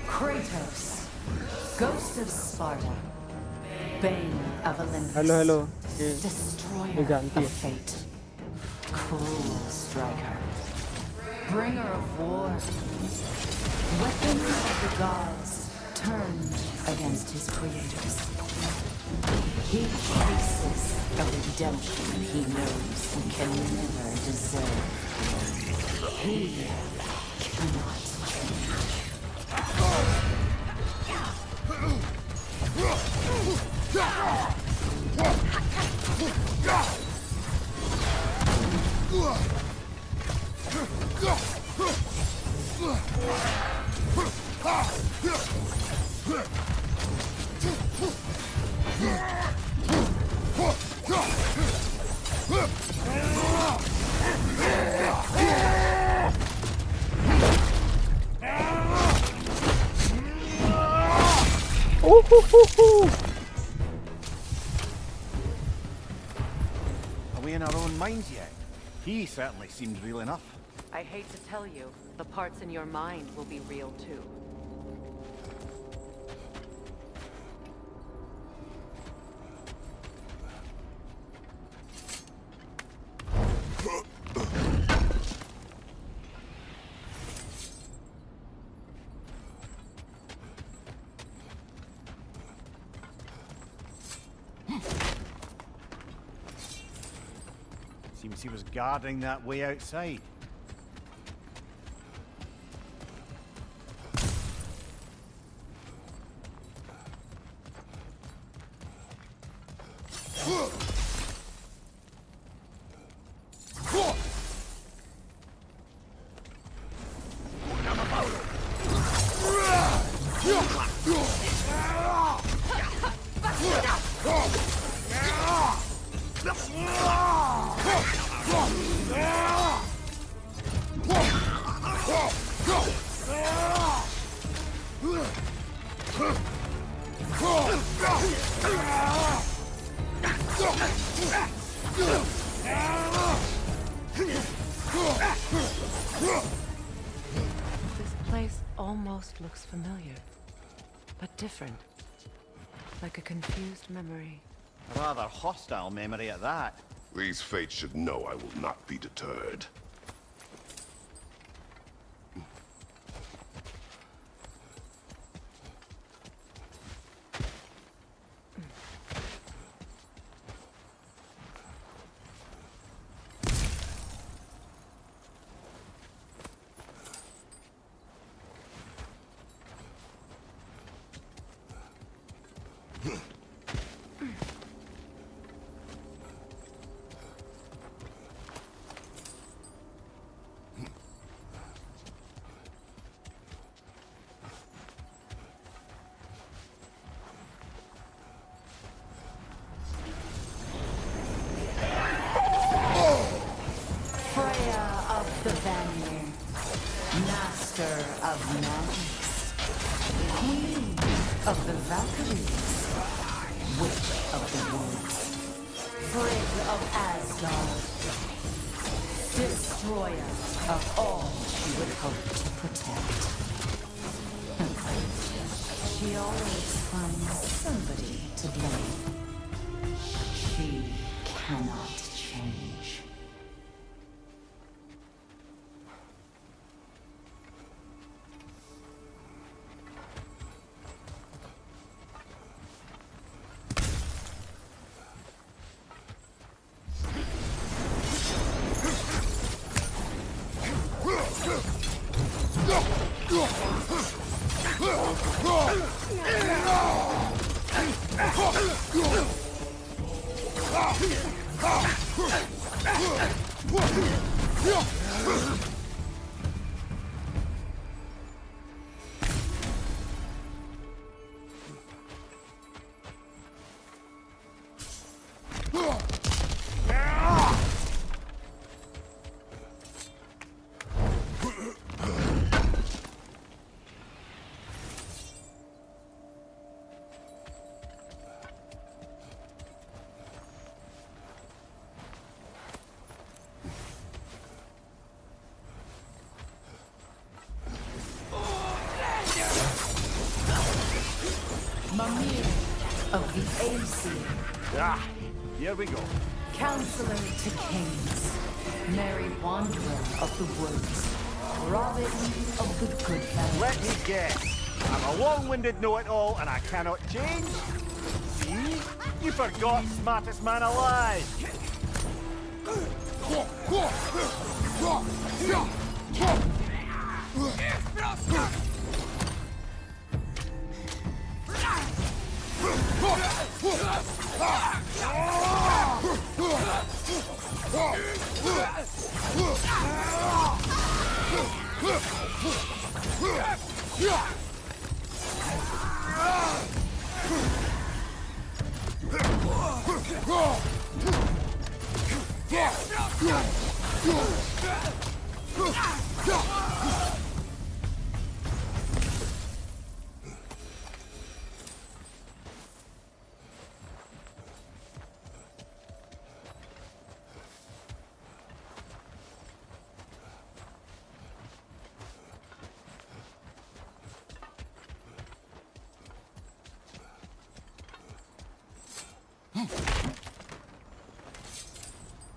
Kratos, Ghost of Sparta, Bane of Olympus,
hello.
Destroyer of Fate, Cruel Striker, Bringer of War, Weapons of the Gods turned against his creators. He faces a redemption he knows he can never deserve. He cannot
Are we in our own minds yet? He certainly seems real enough.
I hate to tell you, the parts in your mind will be real too.
Seems he was guarding that way outside.
This place almost looks familiar, but different. Like a confused memory.
A rather hostile memory at that.
These fates should know I will not be deterred.
The Vanir, master of magics, queen of the Valkyries, witch of the woods, Frigg of Asgard, destroyer of all she would hope to protect. She always finds somebody to blame. She cannot change. Mimir of the Aesir.
Ah, here we go.
Counselor to kings, Merry Wanderer of the woods, Robin of the good family.
Let me guess. I'm a long-winded know-it-all and I cannot change? See? You forgot smartest man alive.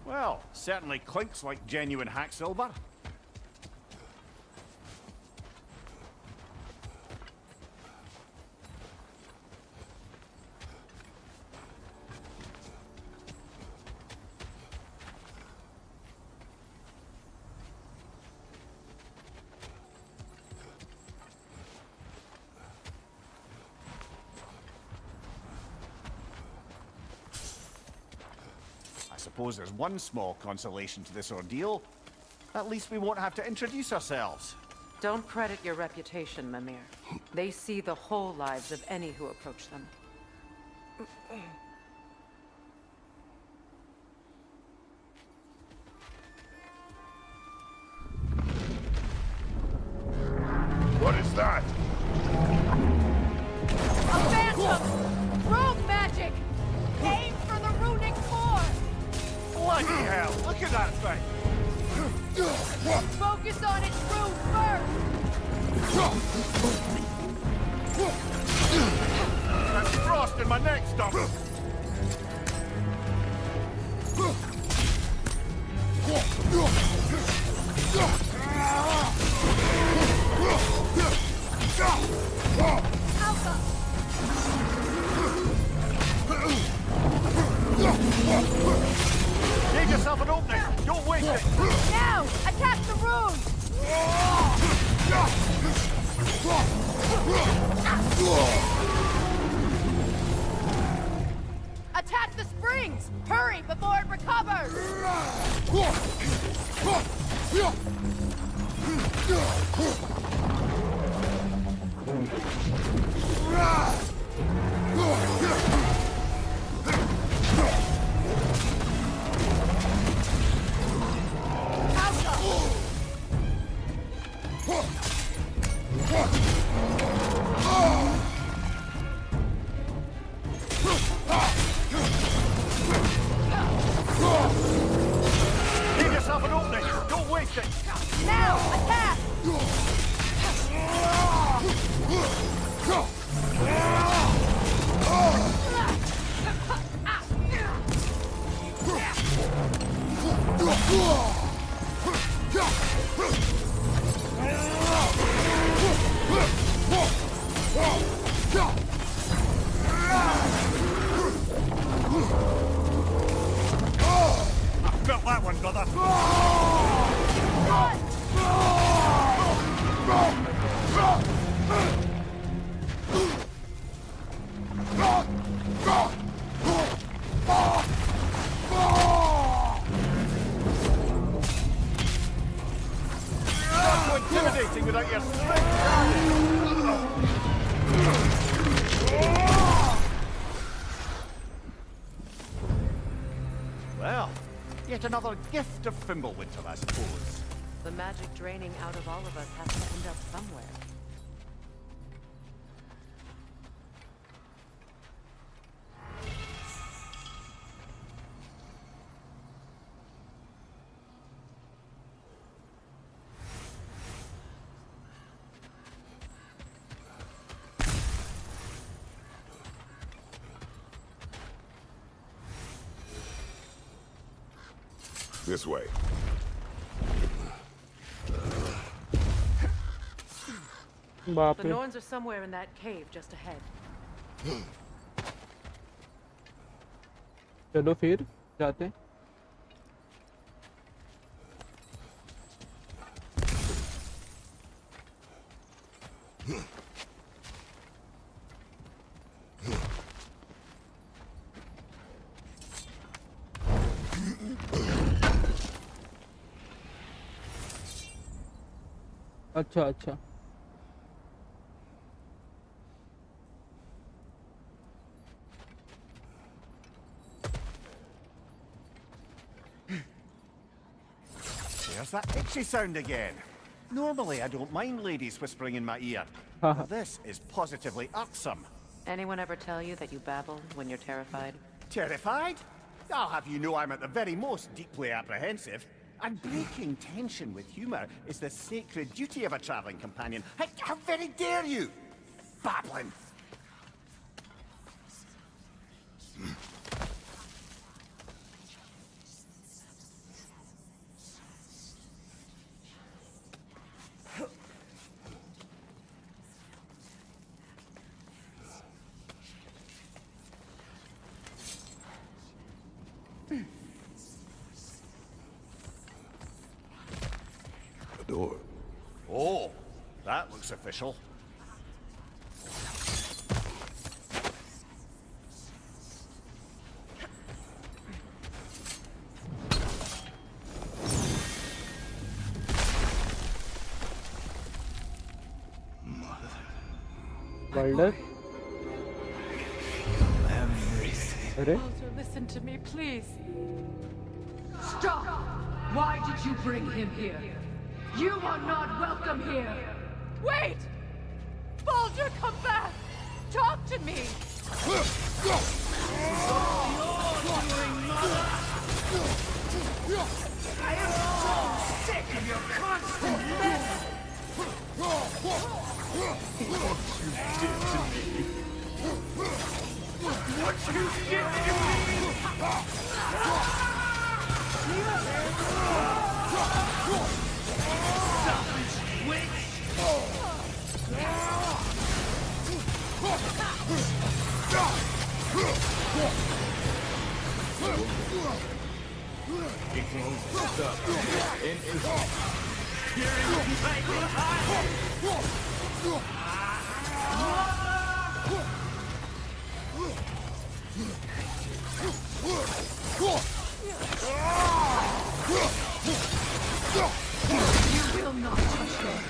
Well, certainly clinks like genuine hack silver. I suppose there's one small consolation to this ordeal. At least we won't have to introduce ourselves.
Don't credit your reputation, Mimir. They see the whole lives of any who approach them.
What is that?
A phantom! Rogue magic! Aim for the runic core!
Bloody hell! Look at that thing!
Focus on its rune first!
That's frost in my neck, stump! Give yourself an opening! Don't waste it!
Now! Attack the rune! Attack the springs! Hurry before it recovers!
Give yourself an opening! Don't waste it!
Now! Attack!
I felt that one, brother! Not so intimidating without your Well, yet another gift of Fimbulwinter, I suppose.
The magic draining out of all of us has to end up somewhere.
This way.
बाप
The
रे
Norns are somewhere in that cave just ahead.
चलो फिर जाते हैं अच्छा अच्छा
There's that itchy sound again. Normally, I don't mind ladies whispering in my ear. But this is positively irksome.
Anyone ever tell you that you babble when you're terrified?
Terrified? I'll have you know I'm at the very most deeply apprehensive. And breaking tension with humor is the sacred duty of a traveling companion. How very dare you! Babbling!
Door.
Oh, that looks official.
Boulder.
Walter, listen to me, please.
Stop! Why did you bring him here? You are not welcome here!
Wait! Baldur, come back! Talk to me!
I am so sick of your constant mess!
What you did to me! Savage witch!
You will not touch him!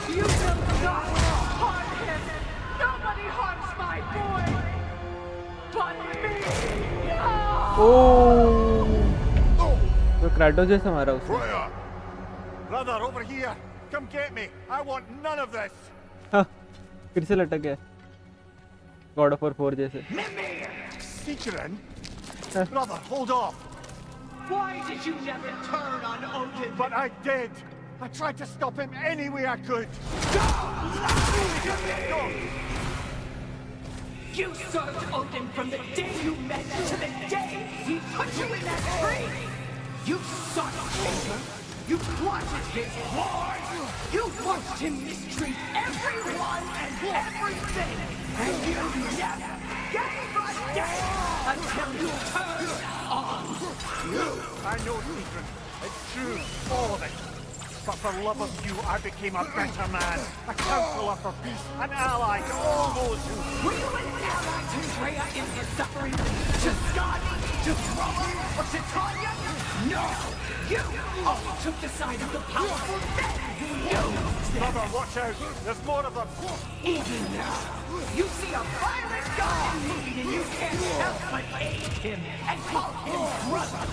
You will not harm him! Nobody harms my boy! But me!
तो Kratos जैसे मारा उसने
Brother, over here! Come get me! I want none of this!
हाँ फिर से लटक गया God of War 4 जैसे
Seekerin? Brother, hold off!
Why did you never turn on Odin?
But I did! I tried to stop him any way I could!
You served Odin from the day you met to the day he put you in that tree! You sought favor! You plotted his war! You watched him mistreat everyone and everything! And you never gave a damn until you turned on!
I know, Seekerin. It's true, all of it. But for love of you, I became a better man. A counselor for peace, an ally to all those who...
Were you an ally to Freya in her suffering? To Skadi? To Roma? Or to Tanya? No! You only took the side of the powerful men who knew them!
Brother, watch out! There's more of them!
Even now, you see a violent god in need and you can't help but aid him and call him brother!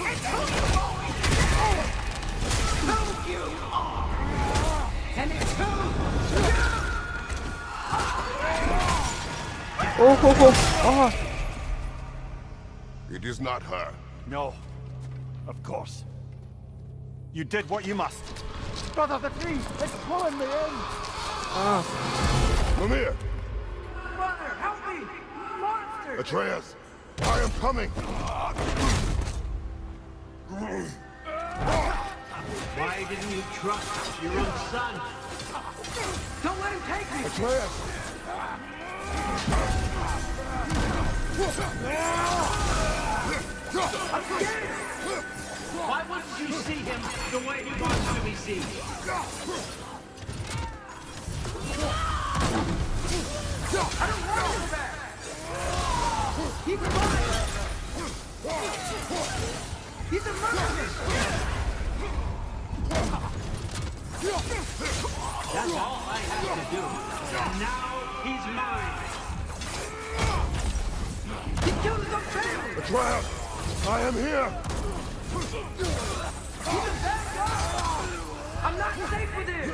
It's who you've always been! Who you are! And it's who you
are!
It is not her.
No. Of course. You did what you must. Brother, the tree! It's pulling me in!
Mimir!
Brother, help me! Monster!
Atreus! I am coming!
Why didn't you trust your own son? Don't let him take me!
Atreus!
I'm scared! Why wouldn't you see him the way he wants to be seen? I don't want him back! He's alive! He's a murderer! That's all I have to do. And now he's mine. He killed the family!
Atreus! I am here!
He's a bad guy! I'm not safe with him!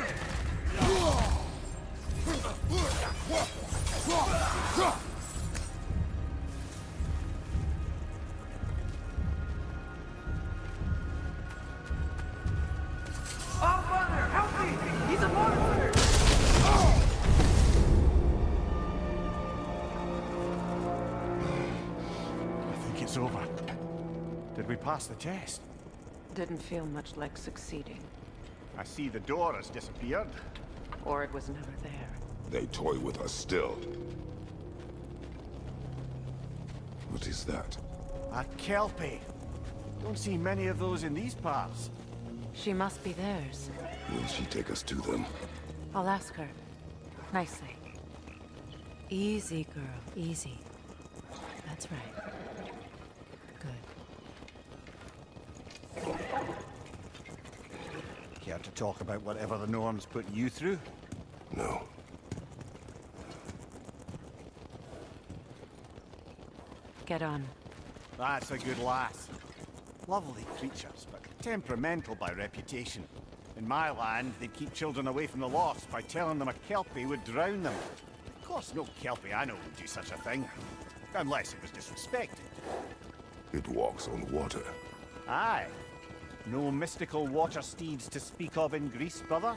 Oh, Father, help me! He's a monster!
I think it's over. Did we pass the test?
Didn't feel much like succeeding.
I see the door has disappeared.
Or it was never there.
They toy with us still. What is that?
A kelpie. Don't see many of those in these parts.
She must be theirs.
Will she take us to them?
I'll ask her. Nicely. Easy, girl. Easy. That's right. Good.
Care to talk about whatever the Norns put you through?
No.
Get on.
That's a good lass. Lovely creatures, but temperamental by reputation. In my land, they'd keep children away from the lost by telling them a kelpie would drown them. Of course, no kelpie I know would do such a thing. Unless it was disrespected.
It walks on water.
Aye. No mystical water steeds to speak of in Greece, brother?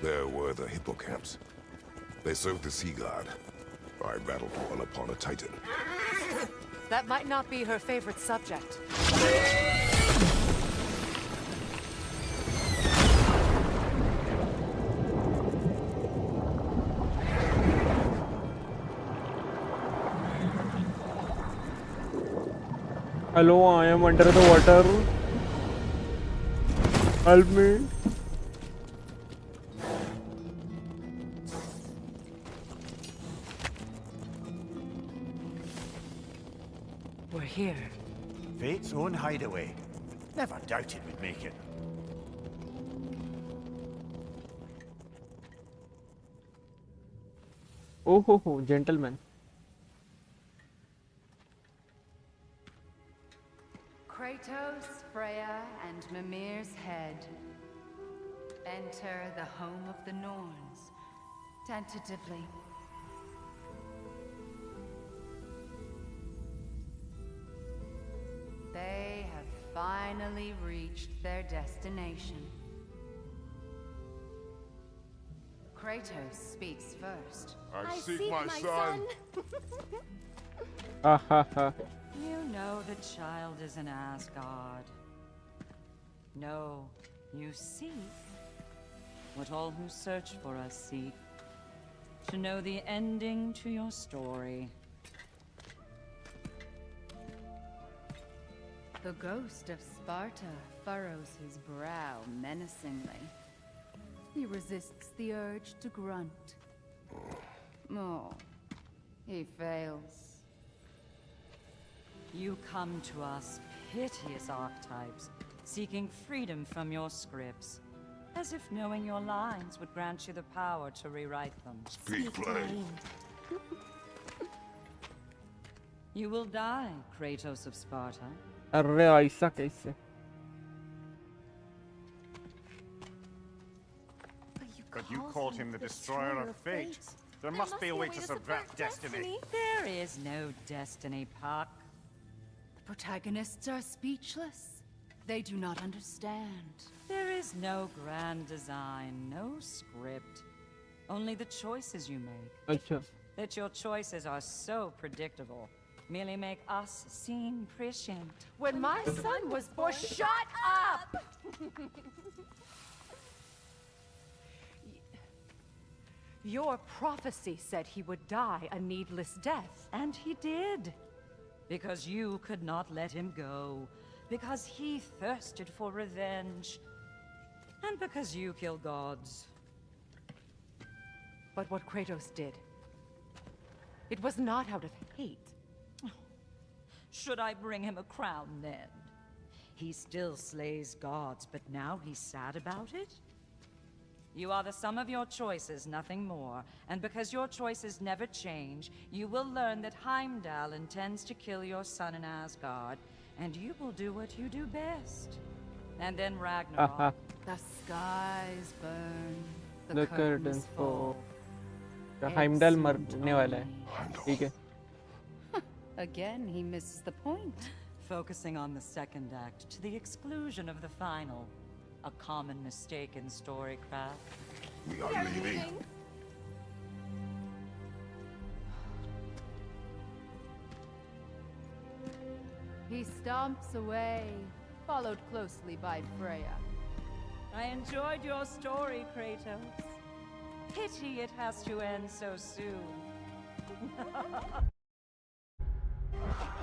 There were the hippocamps. They served the sea god. I battled one upon a titan.
That might not be her favorite subject.
Hello, I am under the water. Help me.
We're here.
Fate's own hideaway. Never doubted we'd make it.
Oh ho ho, gentlemen.
Kratos, Freya, and Mimir's head. Enter the home of the Norns, tentatively. They have finally reached their destination. Kratos speaks first.
I seek my son.
Ha ha ha.
You know the child is an Asgard. No, you seek what all who search for us seek. To know the ending to your story. The ghost of Sparta furrows his brow menacingly. He resists the urge to grunt. Oh, he fails. You come to us, piteous archetypes, seeking freedom from your scripts. As if knowing your lines would grant you the power to rewrite them.
Speak plain.
You will die, Kratos of Sparta.
अरे ऐसा कैसे?
But you called him the destroyer of fate. There must be a way to subvert destiny.
There is no destiny, Puck. The protagonists are speechless. They do not understand. There is no grand design, no script. Only the choices you make.
अच्छा.
That your choices are so predictable. Merely make us seem prescient.
When my son was born... Shut up!
Your prophecy said he would die a needless death.
And he did. Because you could not let him go. Because he thirsted for revenge. And because you kill gods.
But what Kratos did, it was not out of hate.
Should I bring him a crown then? He still slays gods, but now he's sad about it? You are the sum of your choices, nothing more. And because your choices never change, you will learn that Heimdall intends to kill your son in Asgard, and you will do what you do best. And then Ragnarok. The skies burn,
The curtains fall. Heimdall मरने वाला है. ठीक है.
Again, he misses the point. Focusing on the second act to the exclusion of the final. A common mistake in storycraft.
We are leaving.
He stomps away, followed closely by Freya.
I enjoyed your story, Kratos. Pity it has to end so soon.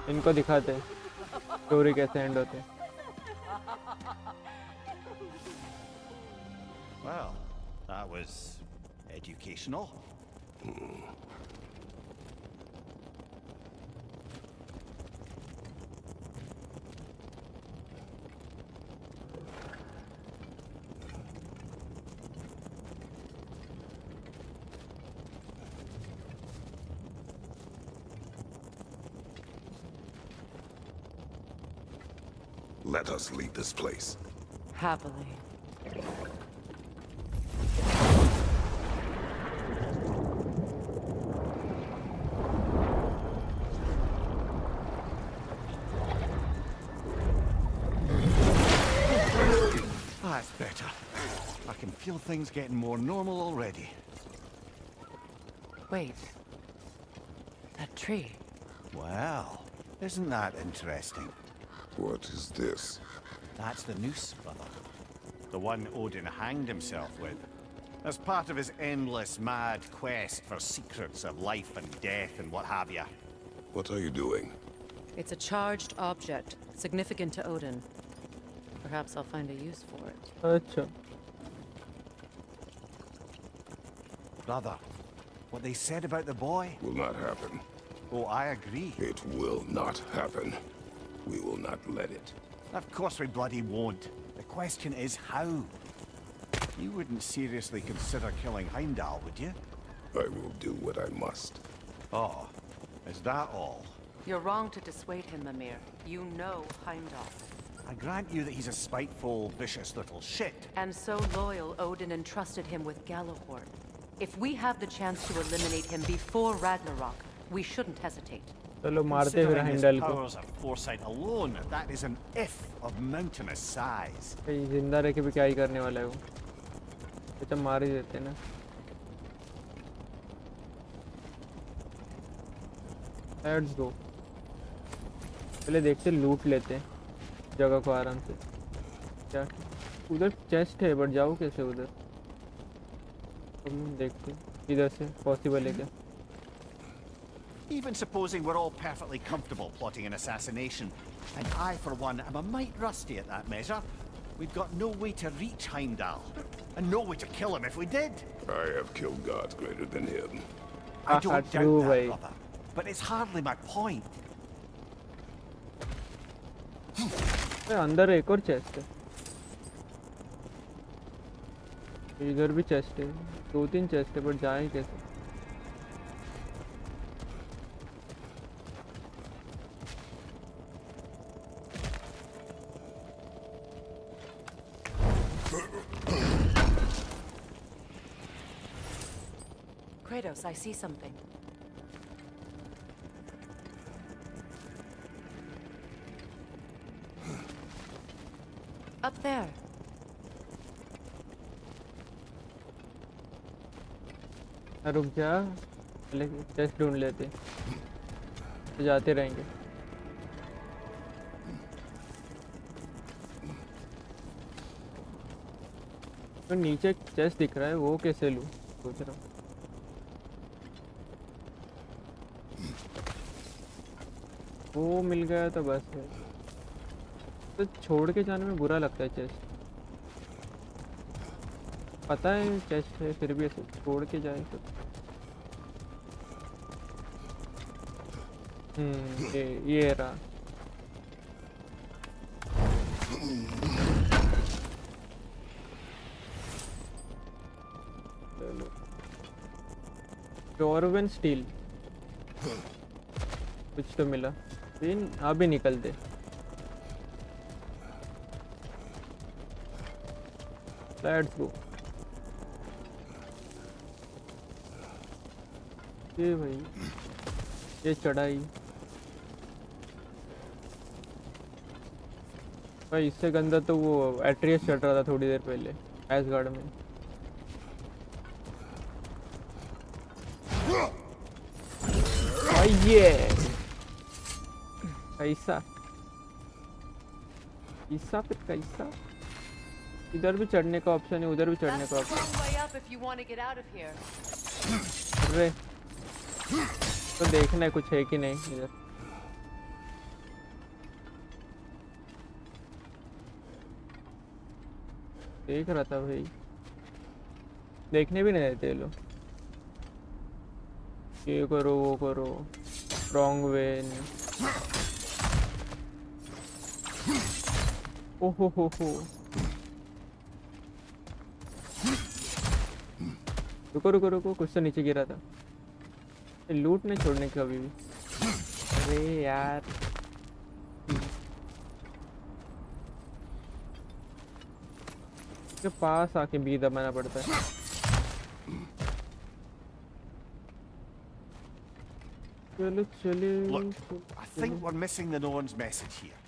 इनको दिखाते हैं story कैसे and होते हैं.
Well, that was educational.
Let us leave this place.
Happily.
That's better. I can feel things getting more normal already.
Wait. That tree.
Well, isn't that interesting?
What is this?
That's the noose, brother. The one Odin hanged himself with. As part of his endless, mad quest for secrets of life and death and what have you.
What are you doing?
It's a charged object, significant to Odin. Perhaps I'll find a use for it.
अच्छा.
Brother, what they said about the boy?
Will not happen.
Oh, I agree.
It will not happen. We will not let it.
Of course we bloody won't. The question is how. You wouldn't seriously consider killing Heimdall, would you?
I will do what I must.
Oh, is that all?
You're wrong to dissuade him, Mimir. You know Heimdall.
I grant you that he's a spiteful, vicious little shit.
And so loyal, Odin entrusted him with Gjallarhorn. If we have the chance to eliminate him before Ragnarok, we shouldn't hesitate.
चलो मारते हैं
Considering his
हेimdall को.
powers of foresight alone, that is an if of mountainous size.
भाई जिंदा रह के भी क्या ही करने वाला है वो. अच्छा मार ही देते हैं ना. Let's go. पहले देखते लूट लेते हैं जगह को आराम से. क्या उधर चेस्ट है बट जाओ कैसे उधर. हम देखते हैं इधर से पॉसिबल है क्या.
Even supposing we're all perfectly comfortable plotting an assassination, and I, for one, am a mite rusty at that measure, we've got no way to reach Heimdall, and no way to kill him if we did.
I have killed gods greater than him.
I don't doubt that, brother, but it's hardly my point.
अंदर एक और chest है. इधर भी chest है. 2-3 chest है पर जाएं कैसे.
Kratos, I see something. Up there.
रुक जा. पहले चेस्ट ढूंढ लेते. तो जाते रहेंगे. तो नीचे चेस्ट दिख रहा है वो कैसे लूँ सोच रहा हूँ. वो मिल गया तो बस है. तो छोड़ के जाने में बुरा लगता है चेस्ट. पता है चेस्ट है फिर भी ऐसे छोड़ के जाए तो. ये रहा. डॉर्वेन स्टील कुछ तो मिला। फिर अभी निकलते। Let's go. ये भाई ये चढ़ाई भाई, इससे गंदा तो वो एट्रियस चढ़ रहा था थोड़ी देर पहले एसगार्ड में। ये कैसा कैसा फिर कैसा? इधर भी चढ़ने का ऑप्शन है, उधर भी चढ़ने का ऑप्शन। अरे तो देखना है कुछ है कि नहीं इधर। देख रहा था भाई, देखने भी नहीं देते ये लोग। ये करो वो करो, रॉन्ग वे। ओहो हो। रुको रुको रुको, कुछ तो नीचे गिरा था। लूट नहीं छोड़ने का अभी भी। अरे यार के पास आके बी दबाना पड़ता है।
Look, I think we're missing the Norn's message here.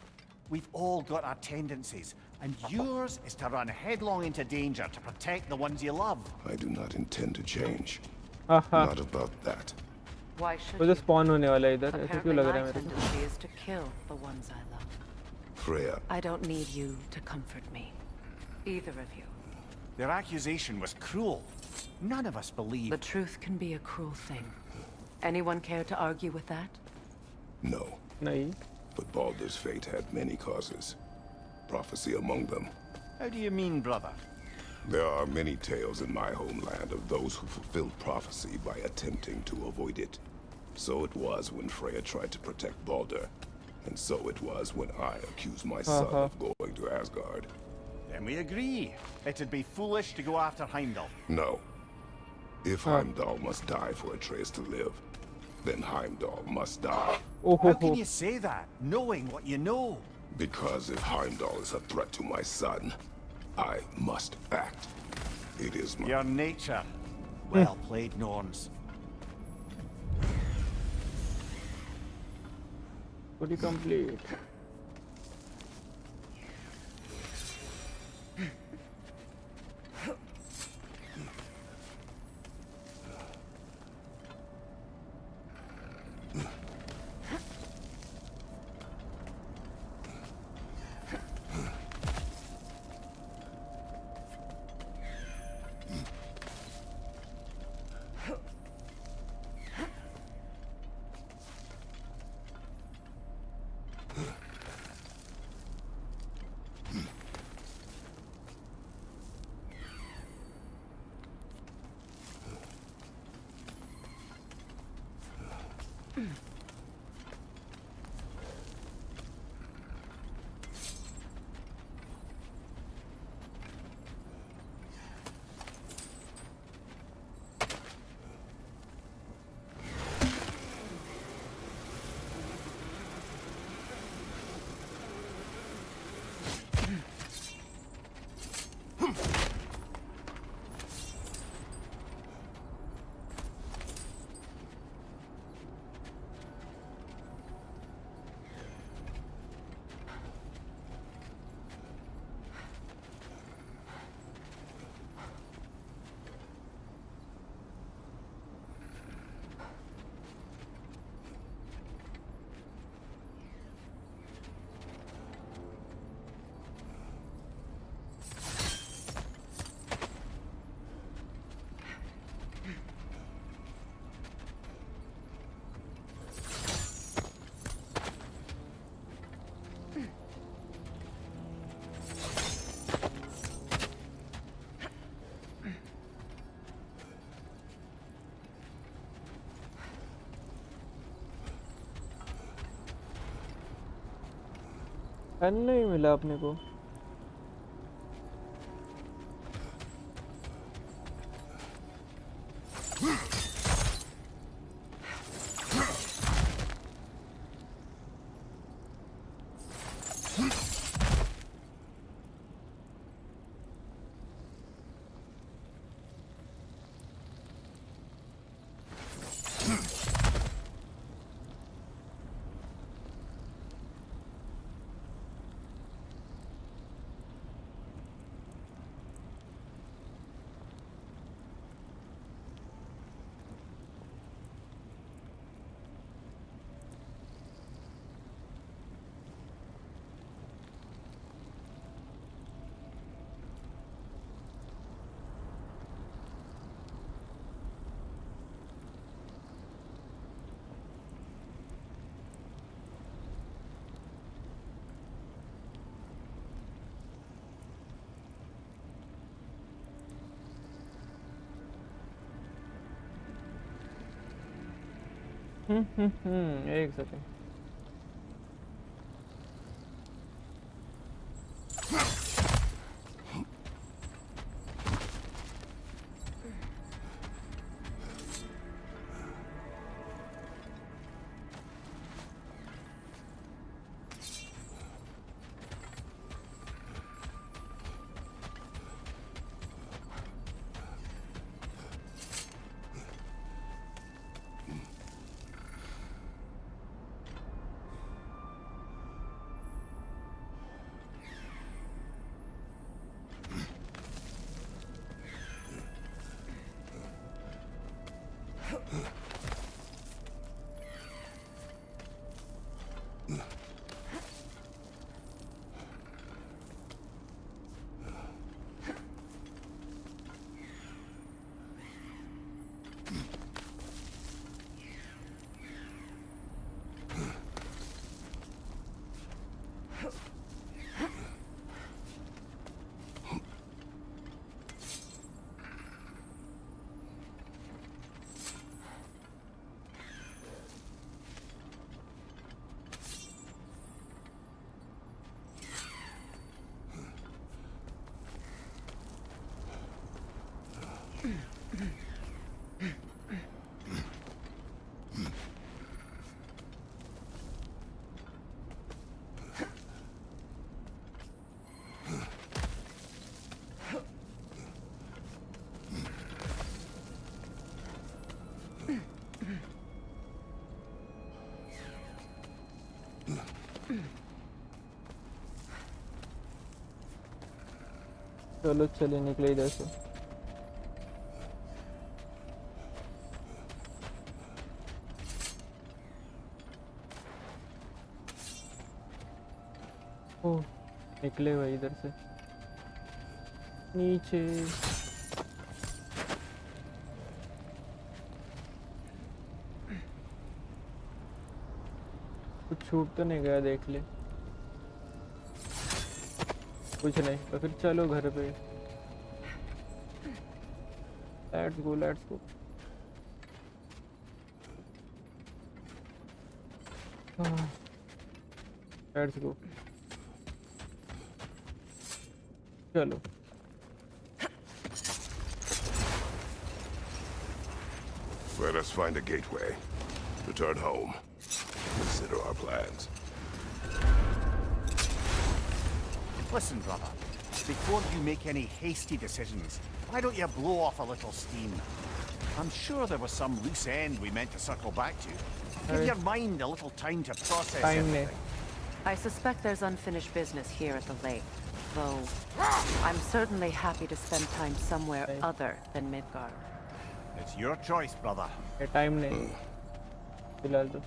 We've all got our tendencies, and yours is to run headlong into danger to protect the ones you love.
I do not intend to change.
Aha.
Not about that.
Why should
वो तो
you?
spawn होने वाला है इधर, ऐसा क्यों लग रहा है
My
मेरे को?
tendency is to kill the ones I love.
Freya.
I don't need you to comfort me. Either of you.
Their accusation was cruel. None of us believe.
The truth can be a cruel thing. Anyone care to argue with that?
No.
नहीं.
But Baldur's fate had many causes. Prophecy among them.
How do you mean, brother?
There are many tales in my homeland of those who fulfilled prophecy by attempting to avoid it. So it was when Freya tried to protect Baldur. And so it was when I accused my son of going to Asgard.
Then we agree. It'd be foolish to go after Heimdall.
No. If Heimdall must die for Atreus to live, then Heimdall must die.
How can you say that, knowing what you know?
Because if Heimdall is a threat to my son, I must act. It is my...
Your nature. Well played, Norns.
Fully complete. Pen नहीं मिला अपने को। एक second. चलो चले निकले इधर से। ओ निकले भाई इधर से नीचे। कुछ छूट तो नहीं गया, देख ले। कुछ नहीं तो फिर चलो घर पे। Let's go let's go. Let's go चलो।
Let us find a gateway. Return home. Consider our plans.
Listen, brother. Before you make any hasty decisions, why don't you blow off a little steam? I'm sure there was some loose end we meant to circle back to. Give your mind a little time to process everything.
I suspect there's unfinished business here at the lake, though I'm certainly happy to spend time somewhere other than Midgard.
It's your choice, brother.
Time नहीं फिलहाल तो।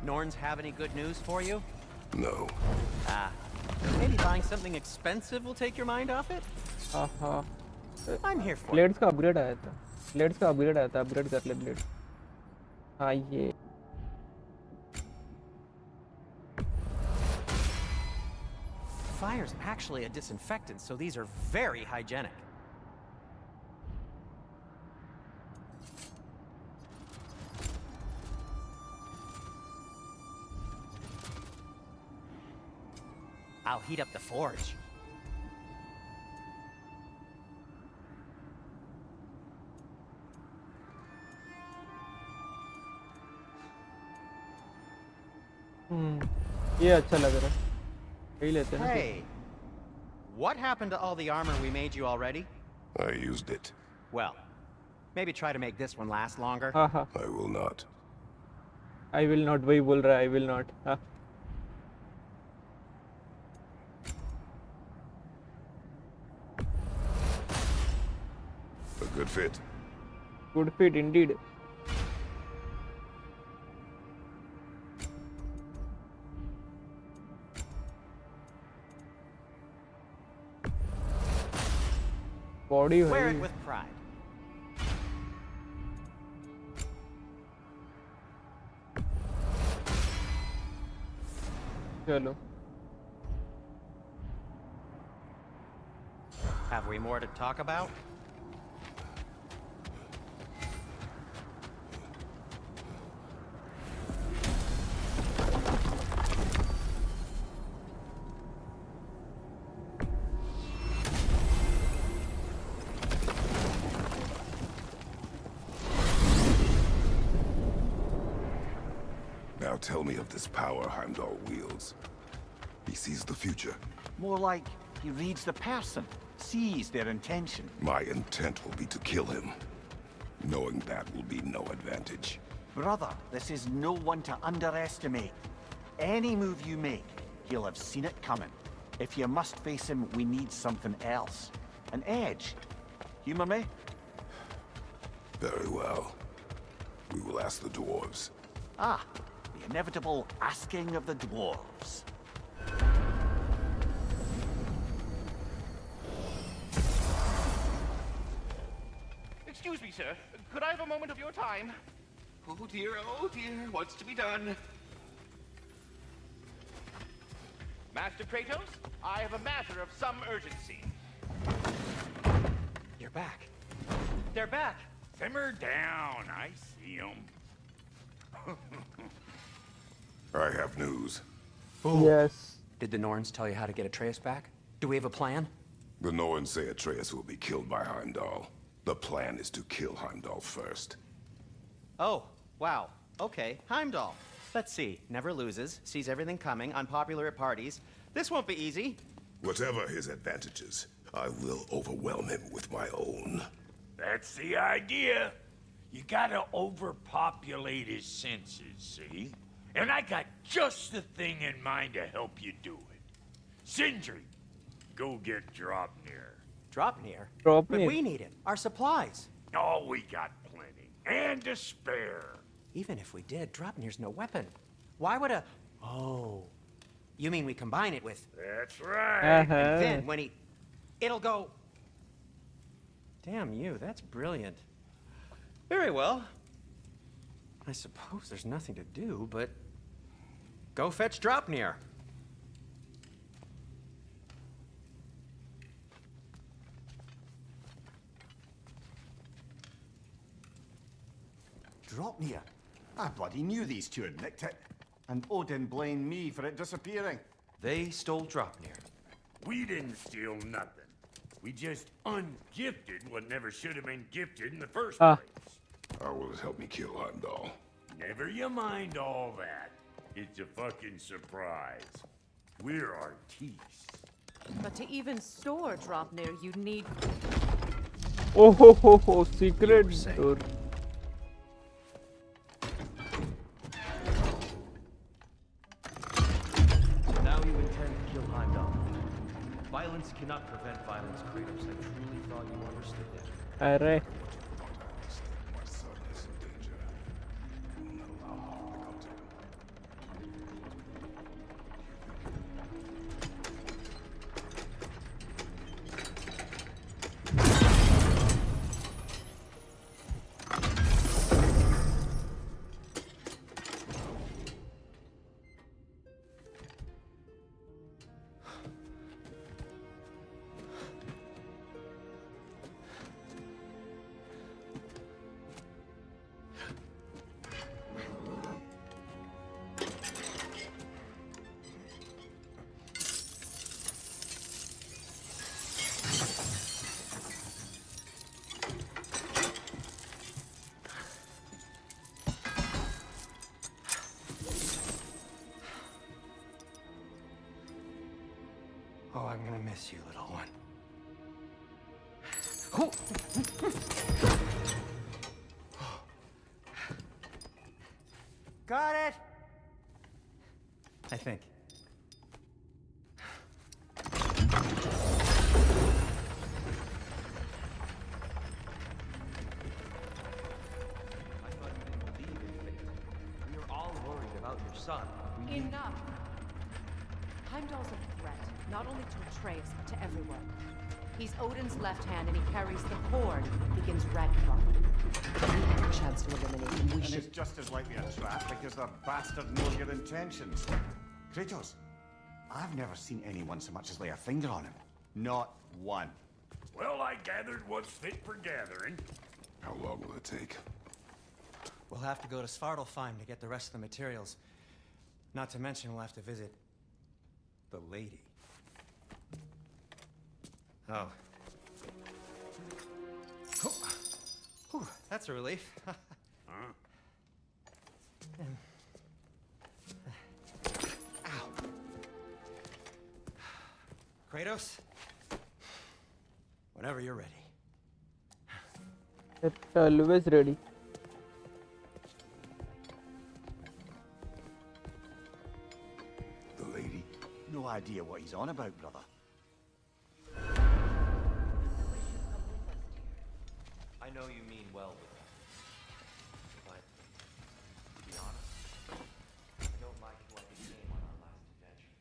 Norns have any good news for you?
No.
Ah, maybe buying something expensive will take your mind off it?
हाँ
I'm here for it.
Blades का upgrade आया था। Blades का upgrade आया था, अपग्रेड कर ले ब्लेड। हाँ ये
Fire's actually a disinfectant, so these are very hygienic. I'll heat up the forge.
ये अच्छा लग रहा है, यही लेते हैं।
Hey, what happened to all the armor we made you already?
I used it.
Well, maybe try to make this one last longer.
I will not.
I will not वही बोल रहा है, I will not। हाँ
A good fit.
Good fit indeed. Body
Wear it with pride.
चलो।
Have we more to talk about?
tell me of this power Heimdall wields? He sees the future.
More like he reads the person, sees their intention.
My intent will be to kill him. Knowing that will be no advantage.
Brother, this is no one to underestimate. Any move you make, he'll have seen it coming. If you must face him, we need something else. An edge. Humor me?
Very well. We will ask the dwarves.
Ah, the inevitable asking of the dwarves.
Excuse me, sir. Could I have a moment of your time? Oh dear, what's to be done? Master Kratos, I have a matter of some urgency.
You're back. They're back.
Simmer down. I see them.
I have news.
Yes.
Did the Norns tell you how to get Atreus back? Do we have a plan?
The Norns say Atreus will be killed by Heimdall. The plan is to kill Heimdall first.
Oh, wow. Okay, Heimdall. Let's see. Never loses, sees everything coming, unpopular at parties. This won't be easy.
Whatever his advantages, I will overwhelm him with my own.
That's the idea. You gotta overpopulate his senses, see? And I got just the thing in mind to help you do it. Sindri, go get Draupnir.
Draupnir?
Draupnir.
But we need it. Our supplies.
Oh, we got plenty. And to spare.
Even if we did, Draupnir's no weapon. Why would a... Oh. You mean we combine it with...
That's right.
And then when he... It'll go... Damn you, that's brilliant. Very well. I suppose there's nothing to do, but... Go fetch Draupnir.
Draupnir? I bloody knew these two had nicked it. And Odin blamed me for it disappearing.
They stole Draupnir.
We didn't steal nothing. We just ungifted what never should have been gifted in the first place.
How will it help me kill Heimdall?
Never you mind all that. It's a fucking surprise. We're artistes.
But to even store Draupnir, you'd need...
Oh, secret door.
Now you intend to kill Heimdall. Violence cannot prevent violence, Kratos. I truly thought you understood that.
Arre.
My son is in danger. I will not allow harm to come to him.
Oh, I'm gonna miss you, little one. Got it! I think.
We are all worried about your son.
Enough! Heimdall's a threat, not only to Atreus, but to everyone. He's Odin's left hand, and he carries the cord that begins Ragnarok. A chance to eliminate him. We
And
should...
it's just as likely a trap because the bastard knows your intentions. Kratos, I've never seen anyone so much as lay a finger on him. Not one.
Well, I gathered what's fit for gathering.
How long will it take?
We'll have to go to Svartalfheim to get the rest of the materials. Not to mention we'll have to visit the lady. Oh. Whew, that's a relief.
Kratos? Whenever you're ready.
It's always ready.
The lady? No idea what he's on about, brother.
I know you mean well with me. But, to be honest, I don't like who I became on our last adventure.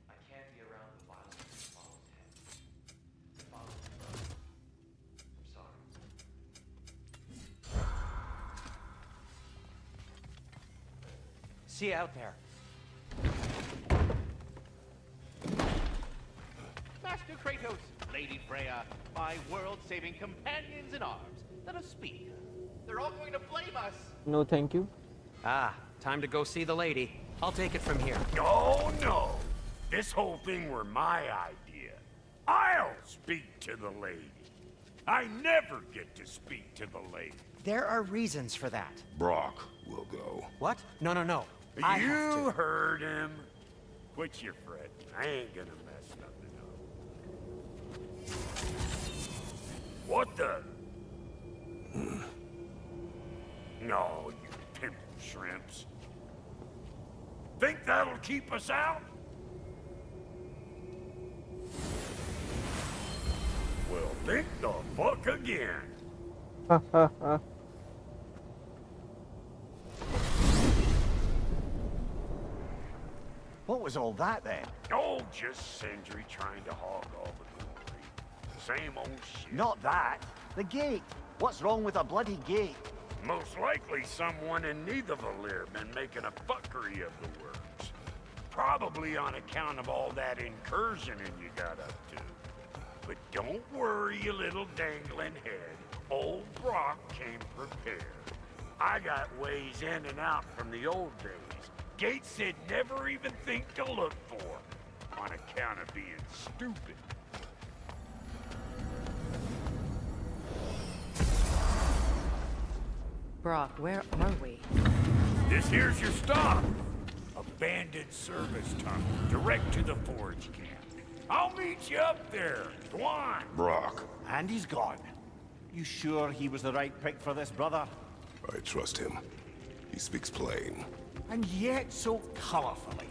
I can't be around the violence that followed him. Followed his brother. I'm sorry.
See you out there.
Master Kratos, Lady Freya, my world-saving companions in arms, let us speak. They're all going to blame us.
No, thank you.
Ah, time to go see the lady. I'll take it from here.
Oh, no. This whole thing were my idea. I'll speak to the lady. I never get to speak to the lady.
There are reasons for that.
Brock will go.
What? No, no, no. I have
You
to.
heard him. Quit your fretting. I ain't gonna mess nothing up. What the? No, you pimple shrimps. Think that'll keep us out? Well, think the fuck again.
What was all that then?
Oh, just Sindri trying to hog all the glory. Same old shit.
Not that. The gate. What's wrong with a bloody gate?
Most likely someone in Nidavellir been making a fuckery of the works. Probably on account of all that incursioning you got up to. But don't worry, you little dangling head. Old Brock came prepared. I got ways in and out from the old days. Gates said never even think to look for, on account of being stupid.
Brock, where are we?
This here's your stop. Abandoned service tunnel, direct to the forge camp. I'll meet you up there. Go on.
Brock.
And he's gone. You sure he was the right pick for this, brother?
I trust him. He speaks plain.
And yet so colorfully.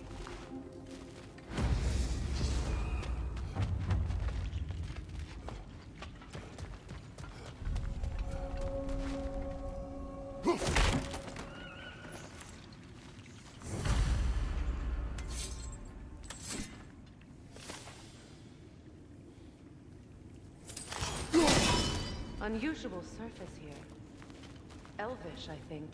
Unusual surface here. Elvish, I think.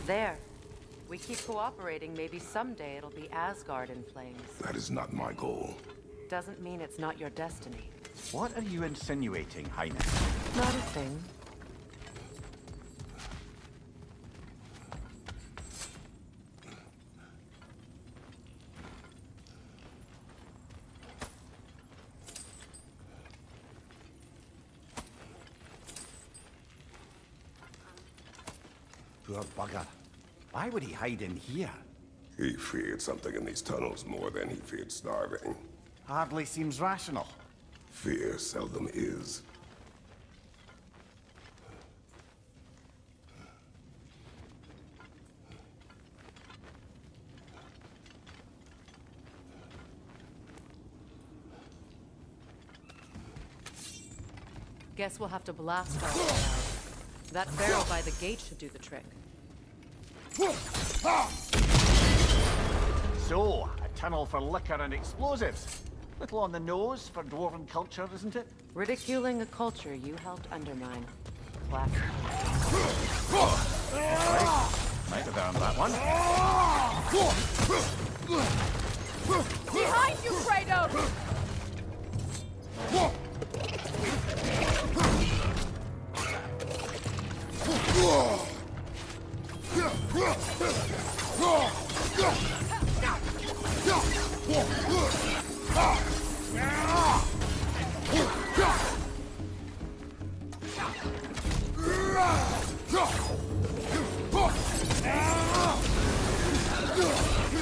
There. We keep cooperating, maybe someday it'll be Asgard in flames.
That is not my goal.
Doesn't mean it's not your destiny.
What are you insinuating, Highness?
Not a thing.
Poor bugger. Why would he hide in here?
He feared something in these tunnels more than he feared starving.
Hardly seems rational.
Fear seldom is.
Guess we'll have to blast our way out. That barrel by the gate should do the trick.
So, a tunnel for liquor and explosives. Little on the nose for dwarven culture, isn't it?
Ridiculing a culture you helped undermine. Classic.
Right. Might have earned that one.
Behind you, Kratos!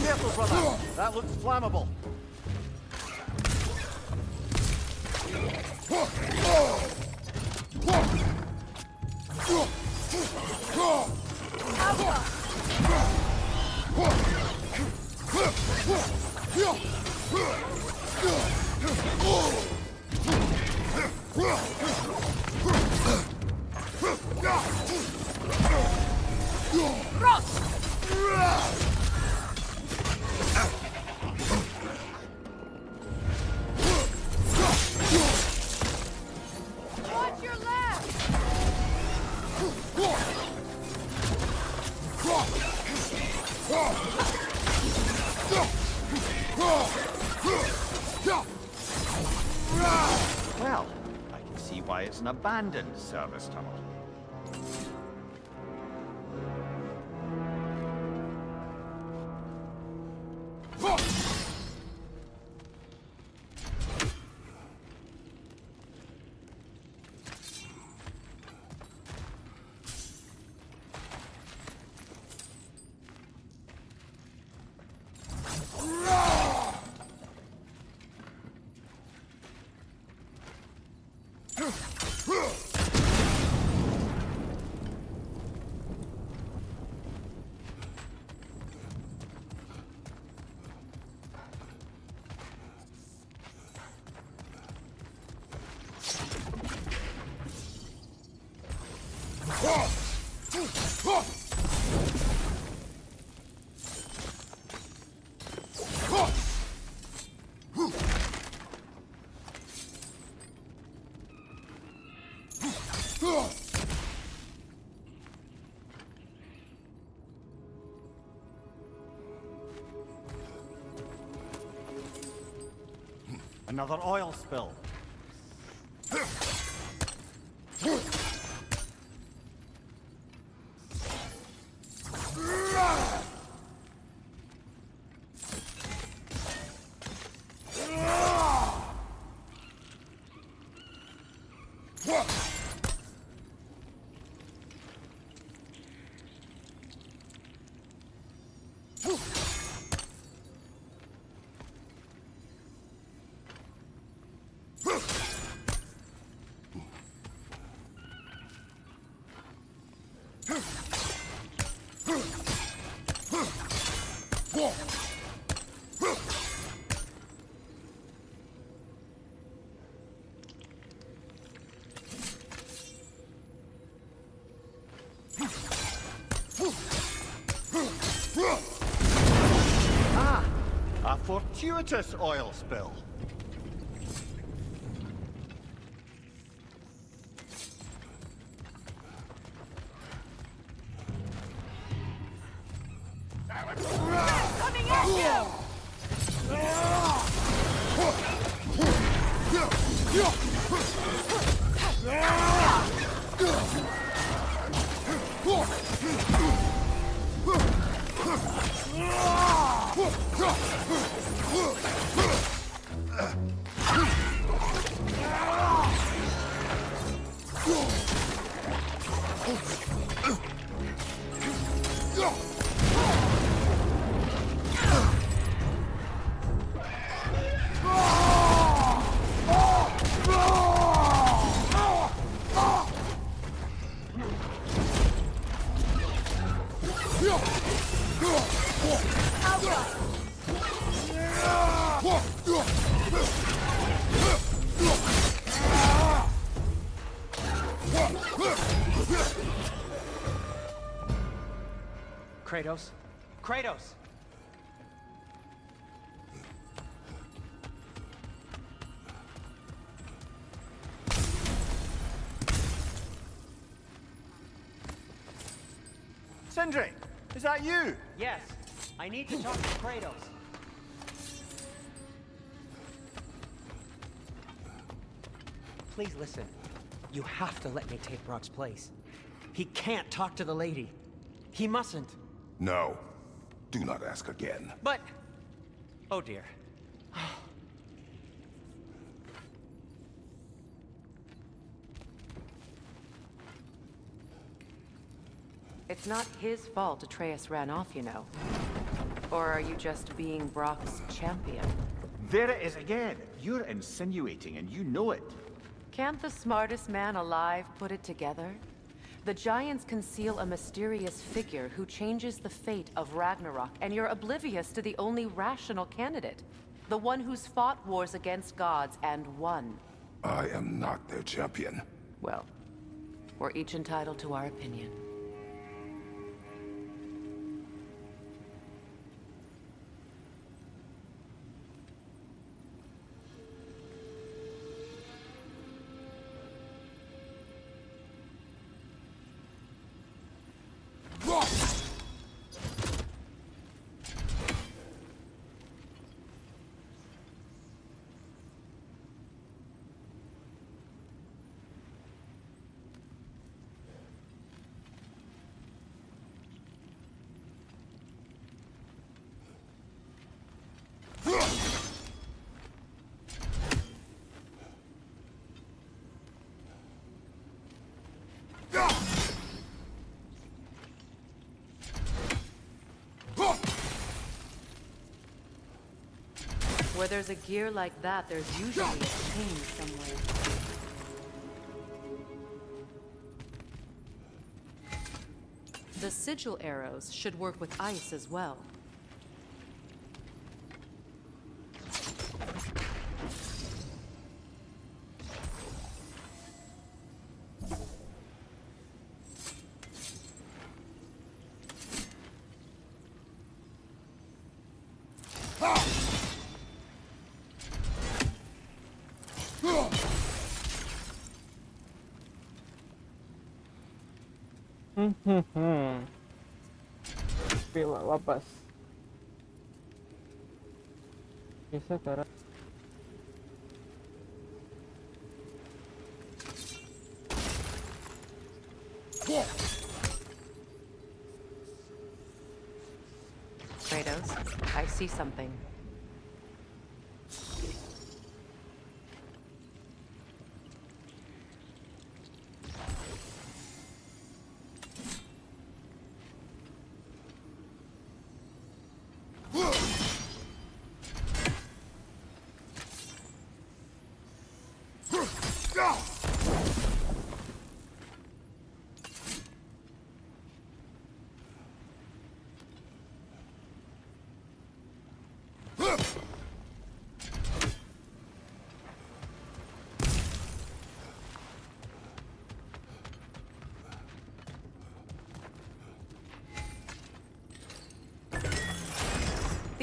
Careful, brother. That looks flammable.
Watch your left!
Well, I can see why it's an abandoned service tunnel. Another oil spill. Ah, a fortuitous oil spill.
Coming at you!
Kratos? Kratos!
Sindri, is that you?
Yes. I need to talk to Kratos. Please listen. You have to let me take Brock's place. He can't talk to the lady. He mustn't.
No. Do not ask again.
But... Oh dear.
It's not his fault Atreus ran off, you know. Or are you just being Brock's champion?
There it is again. You're insinuating and you know it.
Can't the smartest man alive put it together? The Giants conceal a mysterious figure who changes the fate of Ragnarok, and you're oblivious to the only rational candidate. The one who's fought wars against gods and won.
I am not their champion.
Well, we're each entitled to our opinion. Where there's a gear like that, there's usually a chain somewhere. The sigil arrows should work with ice as well.
वापस कैसा करा
Kratos, I see something.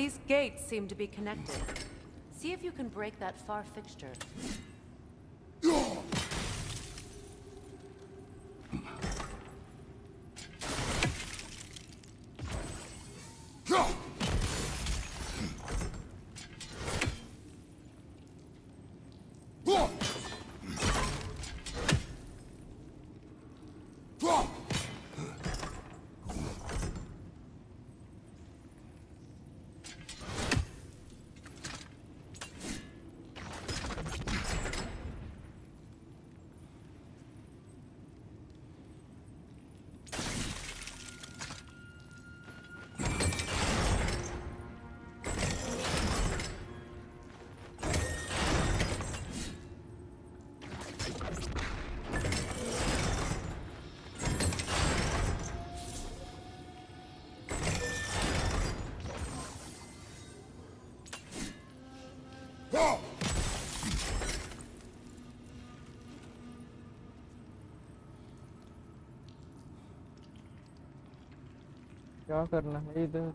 These gates seem to be connected. See if you can break that far fixture. क्या करना है इधर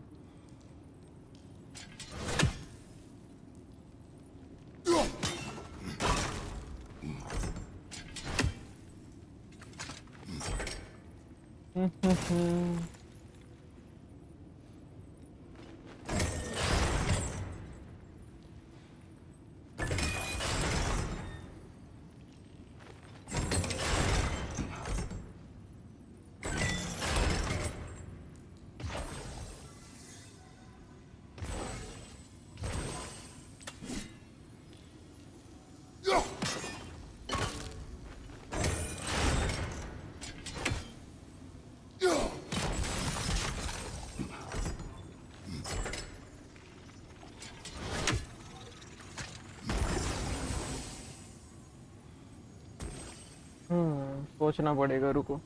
सोचना पड़ेगा, रुको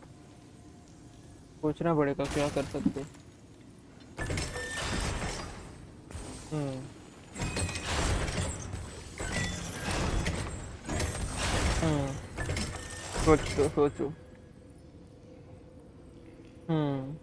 सोचना पड़ेगा क्या कर सकते। हम्म हम्म सोचो सोचो। हम्म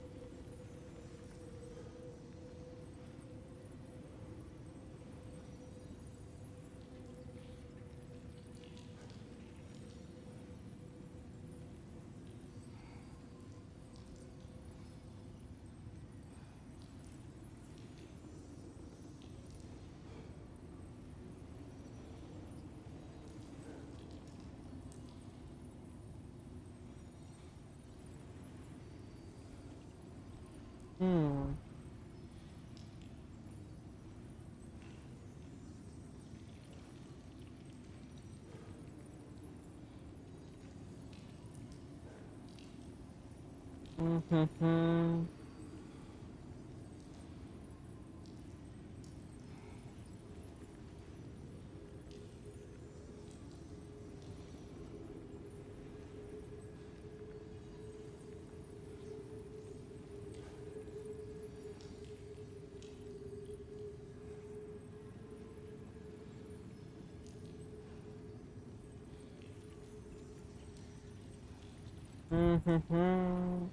हम्म हम्म हम्म हम्म हम्म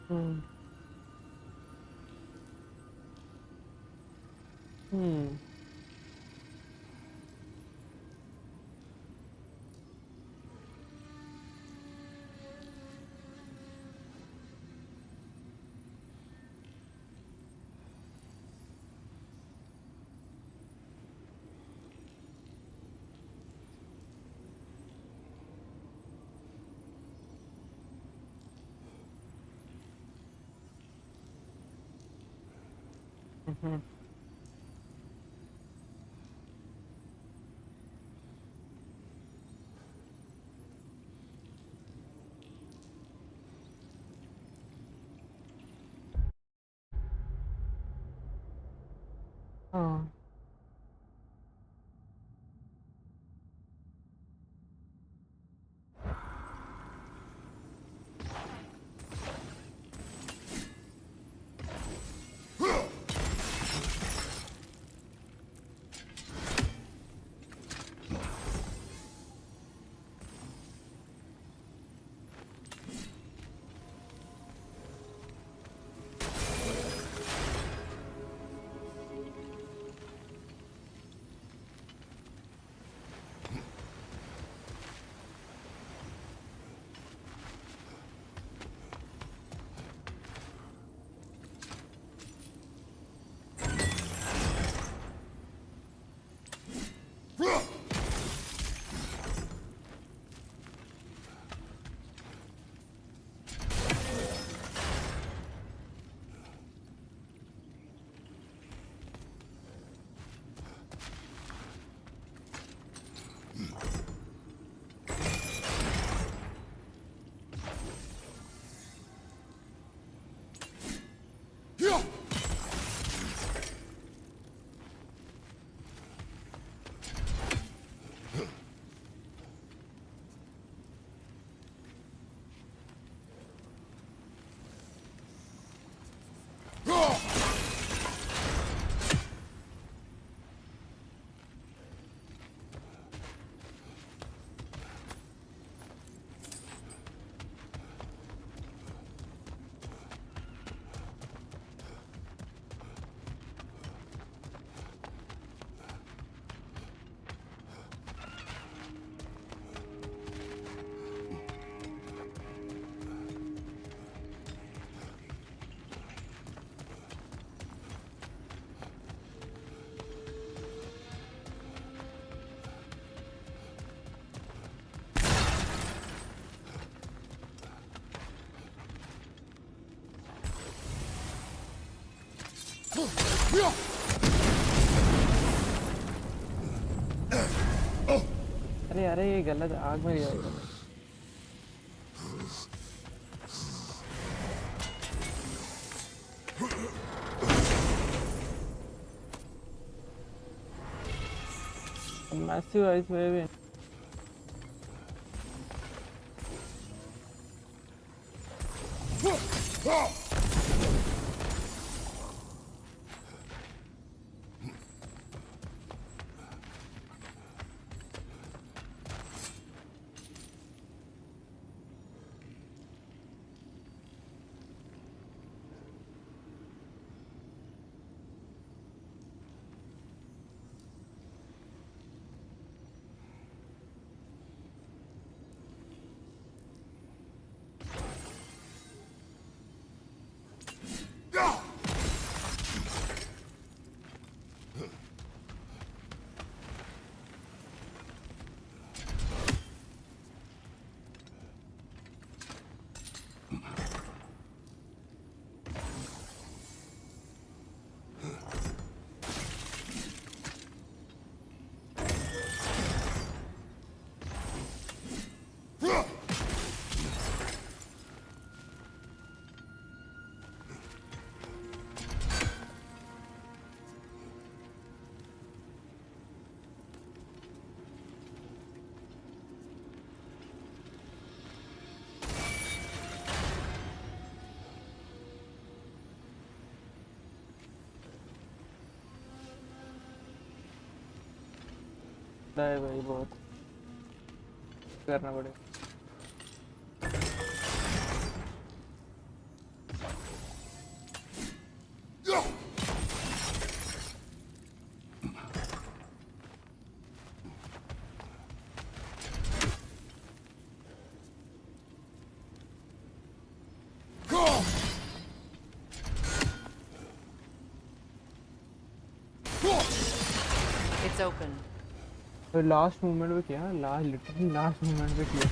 हम्म हम्म हम्म हाँ अरे अरे ये गलत आग में जाएगा। Massive ice wave. है भाई बहुत करना पड़ेगा।
It's open.
तो लास्ट मूवमेंट पे किया, लिटरली लास्ट मूवमेंट पे किया।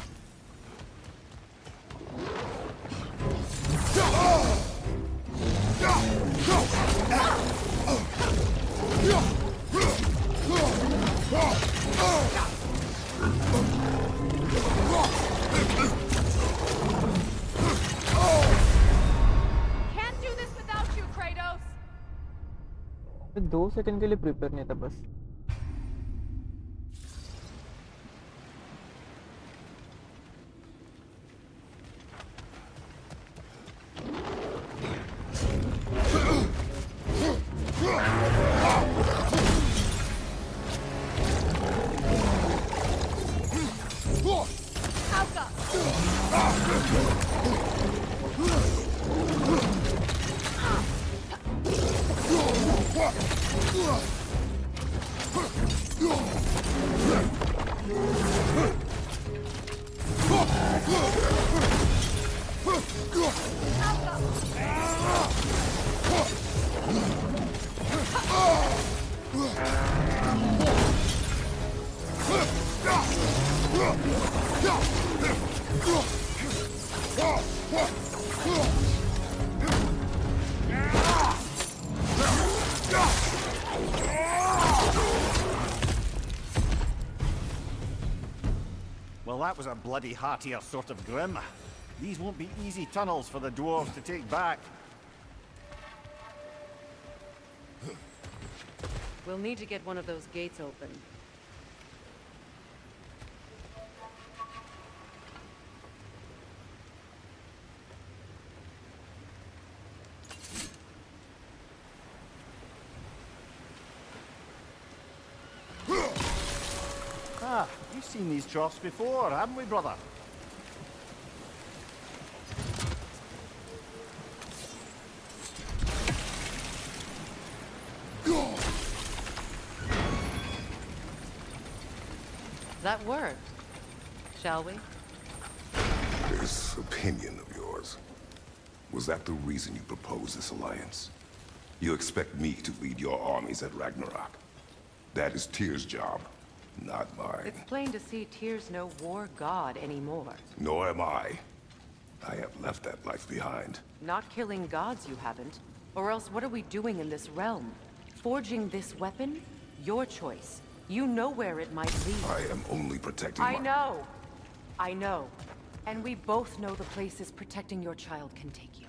Can't do this without you, Kratos.
2 second के लिए प्रिपेयर नहीं था बस।
Well, that was a bloody heartier sort of grim. These won't be easy tunnels for the dwarves to take back.
We'll need to get one of those gates open.
Ah, we've seen these troughs before, haven't we, brother?
That worked. Shall we?
This opinion of yours, was that the reason you proposed this alliance? You expect me to lead your armies at Ragnarok? That is Tyr's job, not mine.
It's plain to see Tyr's no war god anymore.
Nor am I. I have left that life behind.
Not killing gods, you haven't. Or else what are we doing in this realm? Forging this weapon? Your choice. You know where it might lead.
I am only protecting
I know. I know. And we both know the places protecting your child can take you.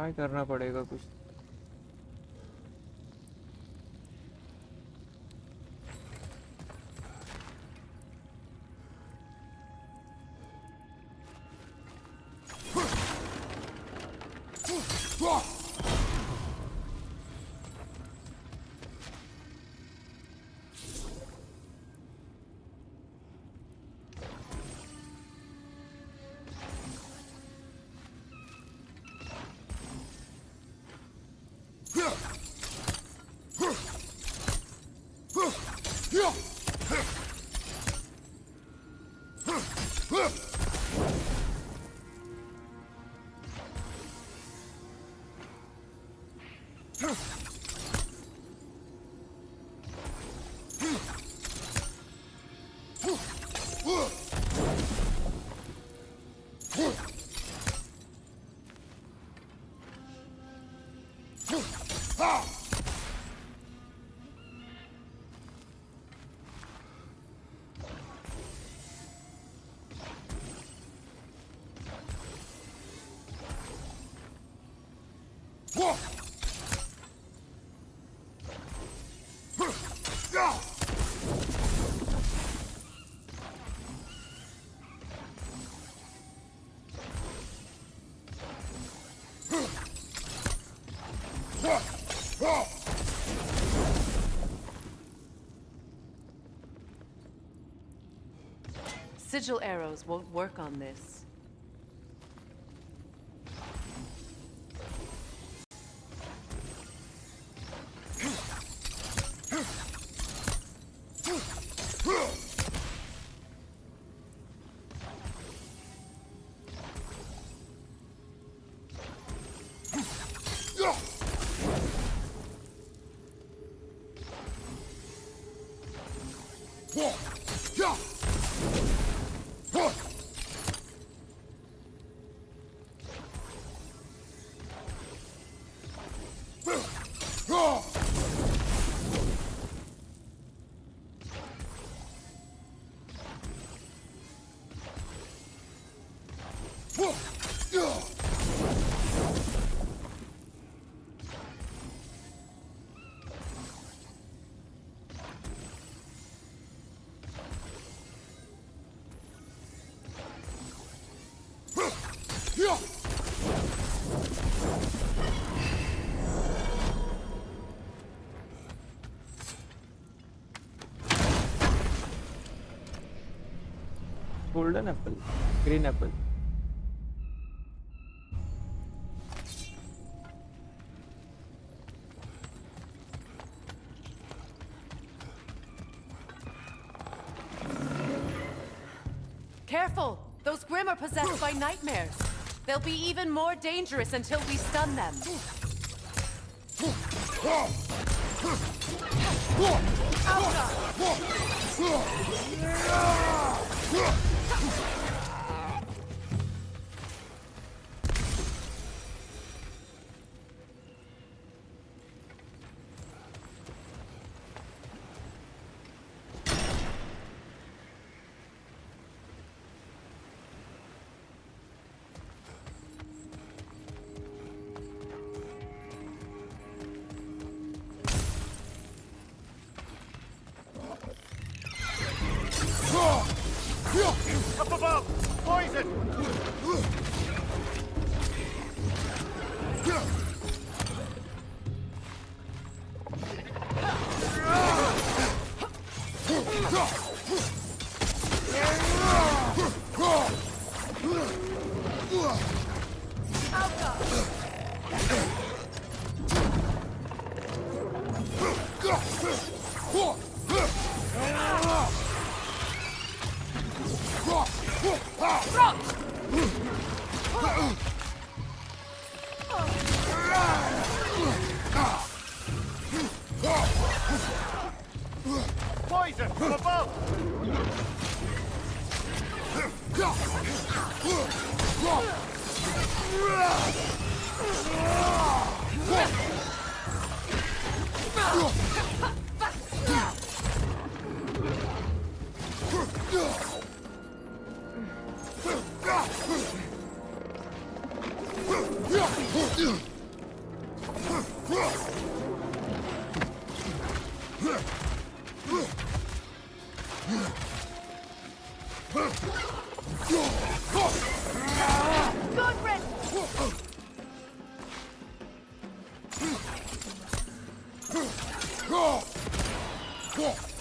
Try करना पड़ेगा कुछ.
Sigil arrows won't work on this.
Golden apple, green apple.
Careful! Those Grimm are possessed by nightmares. They'll be even more dangerous until we stun them.
Up above! Poison! Poison from above!
Good, Red!